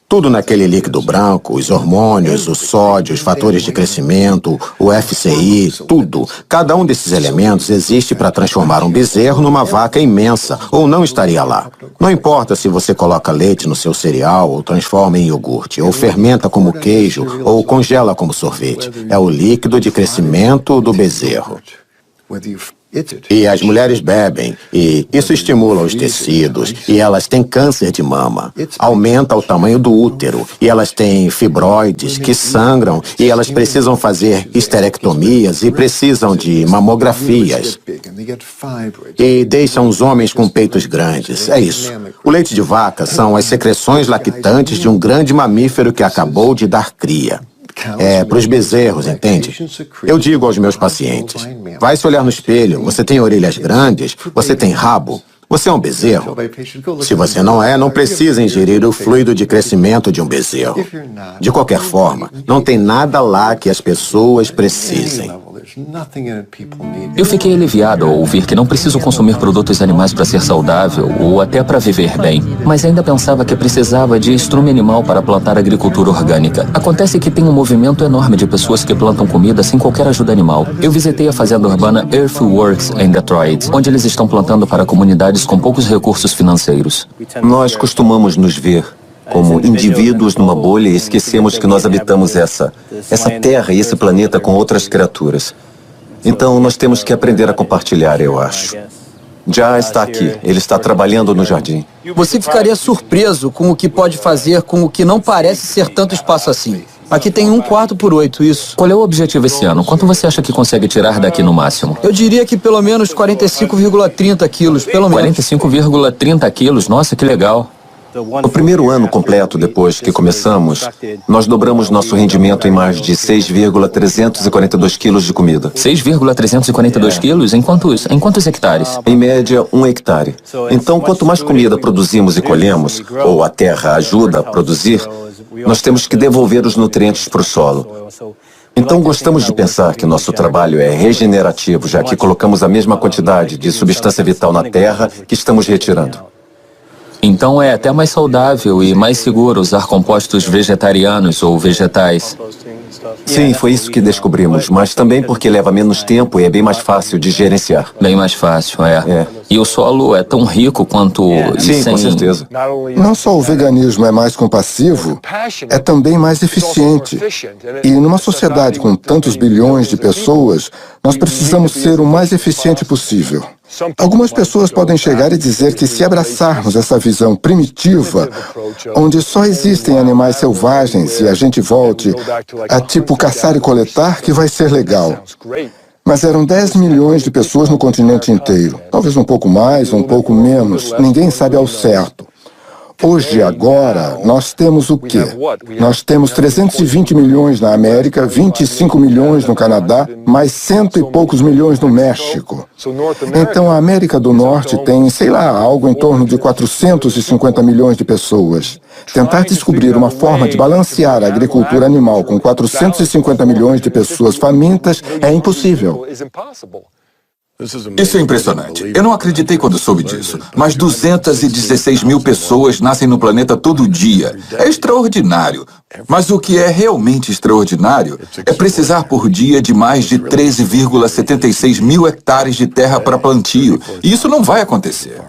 Tudo naquele líquido branco, os hormônios, o sódio, os fatores de crescimento, o FCI, tudo. Cada um desses elementos existe para transformar um bezerro numa vaca imensa, ou não estaria lá. Não importa se você coloca leite no seu cereal, ou transforma em iogurte, ou fermenta como queijo, ou congela como sorvete. É o líquido de crescimento do bezerro. E as mulheres bebem, e isso estimula os tecidos, e elas têm câncer de mama, aumenta o tamanho do útero, e elas têm fibroides que sangram, e elas precisam fazer histerectomias e precisam de mamografias. E deixam os homens com peitos grandes, é isso. O leite de vaca são as secreções lactantes de um grande mamífero que acabou de dar cria. É para os bezerros, entende? Eu digo aos meus pacientes, vai se olhar no espelho, você tem orelhas grandes, você tem rabo, você é um bezerro. Se você não é, não precisa ingerir o fluido de crescimento de um bezerro. De qualquer forma, não tem nada lá que as pessoas precisem. Eu fiquei aliviado ao ouvir que não preciso consumir produtos animais para ser saudável ou até para viver bem, mas ainda pensava que precisava de estrume animal para plantar agricultura orgânica. Acontece que tem um movimento enorme de pessoas que plantam comida sem qualquer ajuda animal. Eu visitei a fazenda urbana Earthworks em Detroit, onde eles estão plantando para comunidades com poucos recursos financeiros. Nós costumamos nos ver como indivíduos numa bolha e esquecemos que nós habitamos essa terra e esse planeta com outras criaturas. Então, nós temos que aprender a compartilhar, eu acho. Já está aqui. Ele está trabalhando no jardim. Você ficaria surpreso com o que pode fazer com o que não parece ser tanto espaço assim. Aqui tem 1/4/8, isso. Qual é o objetivo esse ano? Quanto você acha que consegue tirar daqui no máximo? Eu diria que pelo menos 45,30 quilos, pelo menos. 45,30 quilos? Nossa, que legal. No primeiro ano completo, depois que começamos, nós dobramos nosso rendimento em mais de 6,342 quilos de comida. 6,342 quilos? Em quantos hectares? Em média, 1 hectare. Então, quanto mais comida produzimos e colhemos, ou a terra ajuda a produzir, nós temos que devolver os nutrientes para o solo. Então, gostamos de pensar que nosso trabalho é regenerativo, já que colocamos a mesma quantidade de substância vital na terra que estamos retirando. Então é até mais saudável e mais seguro usar compostos vegetarianos ou vegetais. Sim, foi isso que descobrimos, mas também porque leva menos tempo e é bem mais fácil de gerenciar. Bem mais fácil, é. E o solo é tão rico quanto... Sim, com certeza. Não só o veganismo é mais compassivo, é também mais eficiente. E numa sociedade com tantos bilhões de pessoas, nós precisamos ser o mais eficiente possível. Algumas pessoas podem chegar e dizer que se abraçarmos essa visão primitiva, onde só existem animais selvagens e a gente volte a tipo caçar e coletar, que vai ser legal. Mas eram 10 milhões de pessoas no continente inteiro. Talvez um pouco mais, um pouco menos. Ninguém sabe ao certo. Hoje, agora, nós temos o quê? Nós temos 320 milhões na América, 25 milhões no Canadá, mais 100 e poucos milhões no México. Então, a América do Norte tem, sei lá, algo em torno de 450 milhões de pessoas. Tentar descobrir uma forma de balancear a agricultura animal com 450 milhões de pessoas famintas é impossível. Isso é impressionante. Eu não acreditei quando soube disso. Mas 216 mil pessoas nascem no planeta todo dia. É extraordinário. Mas o que é realmente extraordinário é precisar por dia de mais de 13,76 mil hectares de terra para plantio. E isso não vai acontecer.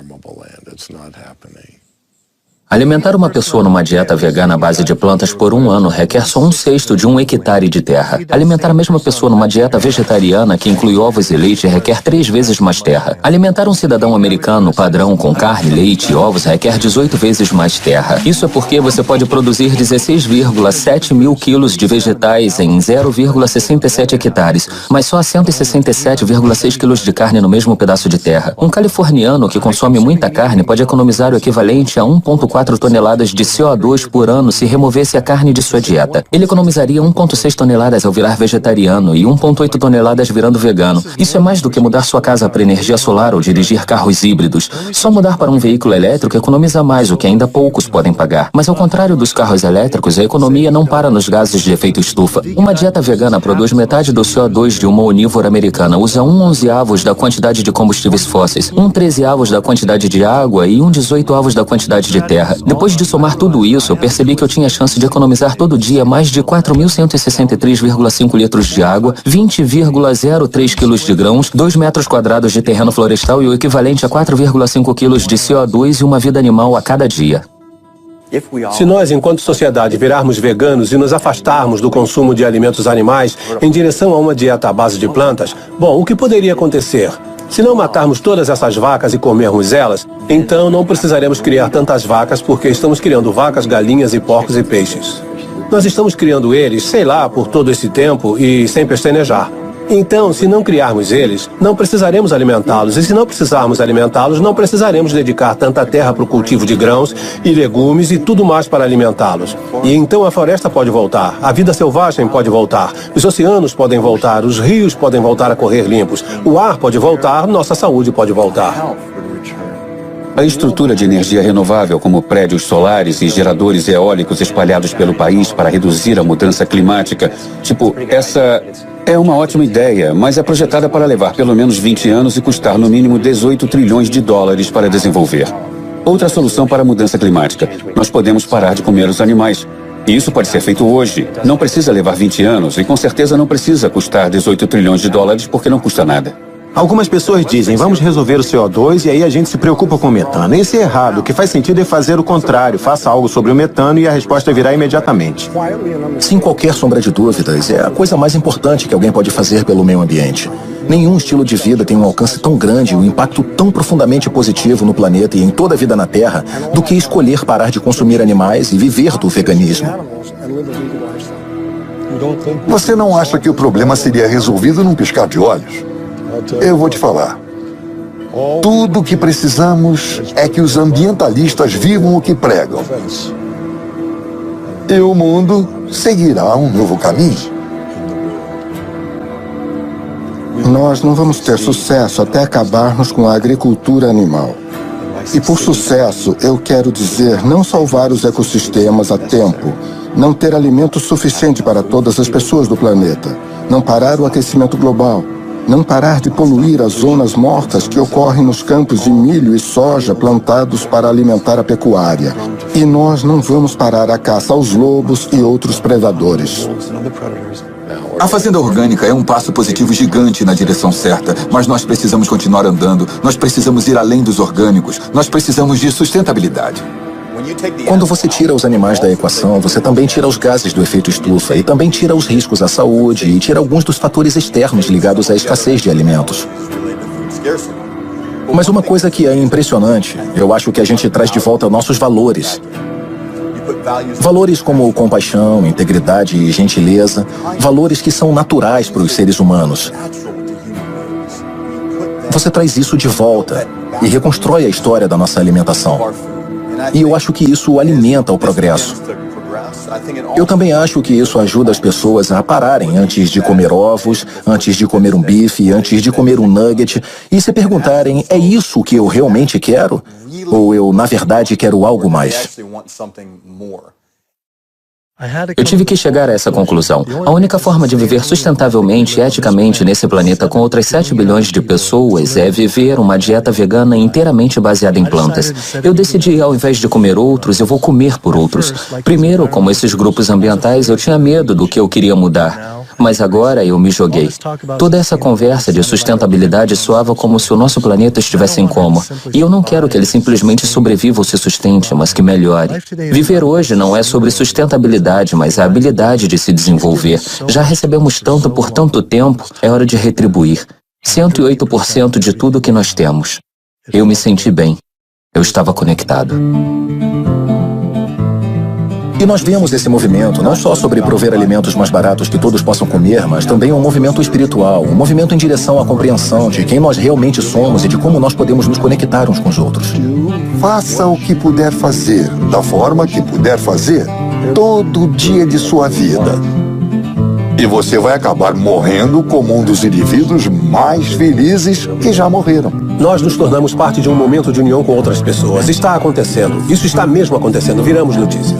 Alimentar uma pessoa numa dieta vegana à base de plantas por um ano requer só 1/6 de 1 hectare de terra. Alimentar a mesma pessoa numa dieta vegetariana que inclui ovos e leite requer 3 vezes mais terra. Alimentar um cidadão americano padrão com carne, leite e ovos requer 18 vezes mais terra. Isso é porque você pode produzir 16,7 mil quilos de vegetais em 0,67 hectares, mas só 167,6 quilos de carne no mesmo pedaço de terra. Um californiano que consome muita carne pode economizar o equivalente a 1,4 toneladas de CO2 por ano se removesse a carne de sua dieta. Ele economizaria 1,6 toneladas ao virar vegetariano e 1,8 toneladas virando vegano. Isso é mais do que mudar sua casa para energia solar ou dirigir carros híbridos. Só mudar para um veículo elétrico economiza mais, o que ainda poucos podem pagar. Mas ao contrário dos carros elétricos, a economia não para nos gases de efeito estufa. Uma dieta vegana produz metade do CO2 de uma onívora americana, usa 1/11 da quantidade de combustíveis fósseis, 1/13 da quantidade de água e 1/18 da quantidade de terra. Depois de somar tudo isso, eu percebi que eu tinha chance de economizar todo dia mais de 4.163,5 litros de água, 20,03 quilos de grãos, 2 metros quadrados de terreno florestal e o equivalente a 4,5 quilos de CO2 e uma vida animal a cada dia. Se nós, enquanto sociedade, virarmos veganos e nos afastarmos do consumo de alimentos animais em direção a uma dieta à base de plantas, bom, o que poderia acontecer? Se não matarmos todas essas vacas e comermos elas, então não precisaremos criar tantas vacas porque estamos criando vacas, galinhas e porcos e peixes. Nós estamos criando eles, sei lá, por todo esse tempo e sem pestanejar. Então, se não criarmos eles, não precisaremos alimentá-los. E se não precisarmos alimentá-los, não precisaremos dedicar tanta terra para o cultivo de grãos e legumes e tudo mais para alimentá-los. E então a floresta pode voltar, a vida selvagem pode voltar, os oceanos podem voltar, os rios podem voltar a correr limpos, o ar pode voltar, nossa saúde pode voltar. A estrutura de energia renovável, como prédios solares e geradores eólicos espalhados pelo país para reduzir a mudança climática, essa é uma ótima ideia, mas é projetada para levar pelo menos 20 anos e custar no mínimo 18 trilhões de dólares para desenvolver. Outra solução para a mudança climática: nós podemos parar de comer os animais. E isso pode ser feito hoje. Não precisa levar 20 anos e com certeza não precisa custar 18 trilhões de dólares porque não custa nada. Algumas pessoas dizem, vamos resolver o CO2 e aí a gente se preocupa com o metano. Esse é errado. O que faz sentido é fazer o contrário. Faça algo sobre o metano e a resposta virá imediatamente. Sem qualquer sombra de dúvidas, é a coisa mais importante que alguém pode fazer pelo meio ambiente. Nenhum estilo de vida tem um alcance tão grande e um impacto tão profundamente positivo no planeta e em toda a vida na Terra do que escolher parar de consumir animais e viver do veganismo. Você não acha que o problema seria resolvido num piscar de olhos? Eu vou te falar. Tudo o que precisamos é que os ambientalistas vivam o que pregam. E o mundo seguirá um novo caminho. Nós não vamos ter sucesso até acabarmos com a agricultura animal. E por sucesso, eu quero dizer não salvar os ecossistemas a tempo, não ter alimento suficiente para todas as pessoas do planeta, não parar o aquecimento global, não parar de poluir as zonas mortas que ocorrem nos campos de milho e soja plantados para alimentar a pecuária. E nós não vamos parar a caça aos lobos e outros predadores. A fazenda orgânica é um passo positivo gigante na direção certa, mas nós precisamos continuar andando, nós precisamos ir além dos orgânicos, nós precisamos de sustentabilidade. Quando você tira os animais da equação, você também tira os gases do efeito estufa e também tira os riscos à saúde e tira alguns dos fatores externos ligados à escassez de alimentos. Mas uma coisa que é impressionante, eu acho que a gente traz de volta nossos valores. Valores como compaixão, integridade e gentileza, valores que são naturais para os seres humanos. Você traz isso de volta e reconstrói a história da nossa alimentação. E eu acho que isso alimenta o progresso. Eu também acho que isso ajuda as pessoas a pararem antes de comer ovos, antes de comer um bife, antes de comer um nugget e se perguntarem, é isso que eu realmente quero? Ou eu, na verdade, quero algo mais? Eu tive que chegar a essa conclusão. A única forma de viver sustentavelmente e eticamente nesse planeta com outras 7 bilhões de pessoas é viver uma dieta vegana inteiramente baseada em plantas. Eu decidi, ao invés de comer outros, eu vou comer por outros. Primeiro, como esses grupos ambientais, eu tinha medo do que eu queria mudar. Mas agora eu me joguei. Toda essa conversa de sustentabilidade soava como se o nosso planeta estivesse em coma. E eu não quero que ele simplesmente sobreviva ou se sustente, mas que melhore. Viver hoje não é sobre sustentabilidade, mas a habilidade de se desenvolver. Já recebemos tanto por tanto tempo, é hora de retribuir. 108% de tudo que nós temos. Eu me senti bem. Eu estava conectado. E nós vemos esse movimento não só sobre prover alimentos mais baratos que todos possam comer, mas também um movimento espiritual, um movimento em direção à compreensão de quem nós realmente somos e de como nós podemos nos conectar uns com os outros. Faça o que puder fazer, da forma que puder fazer, todo dia de sua vida. E você vai acabar morrendo como um dos indivíduos mais felizes que já morreram. Nós nos tornamos parte de um momento de união com outras pessoas. Está acontecendo. Isso está mesmo acontecendo. Viramos notícia.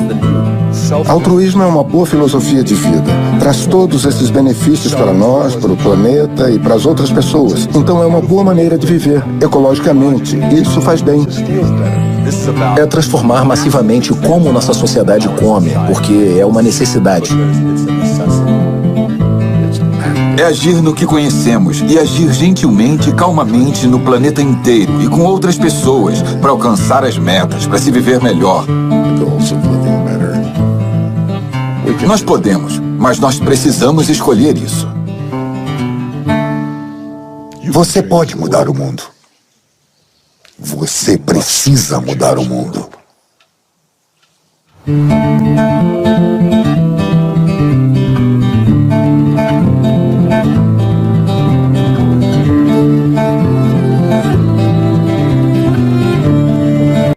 Altruísmo é uma boa filosofia de vida. Traz todos esses benefícios para nós, para o planeta e para as outras pessoas. Então é uma boa maneira de viver, ecologicamente. E isso faz bem. É transformar massivamente como nossa sociedade come, porque é uma necessidade. É agir no que conhecemos e agir gentilmente e calmamente no planeta inteiro e com outras pessoas para alcançar as metas, para se viver melhor. Nós podemos, mas nós precisamos escolher isso. Você pode mudar o mundo. Você precisa mudar o mundo.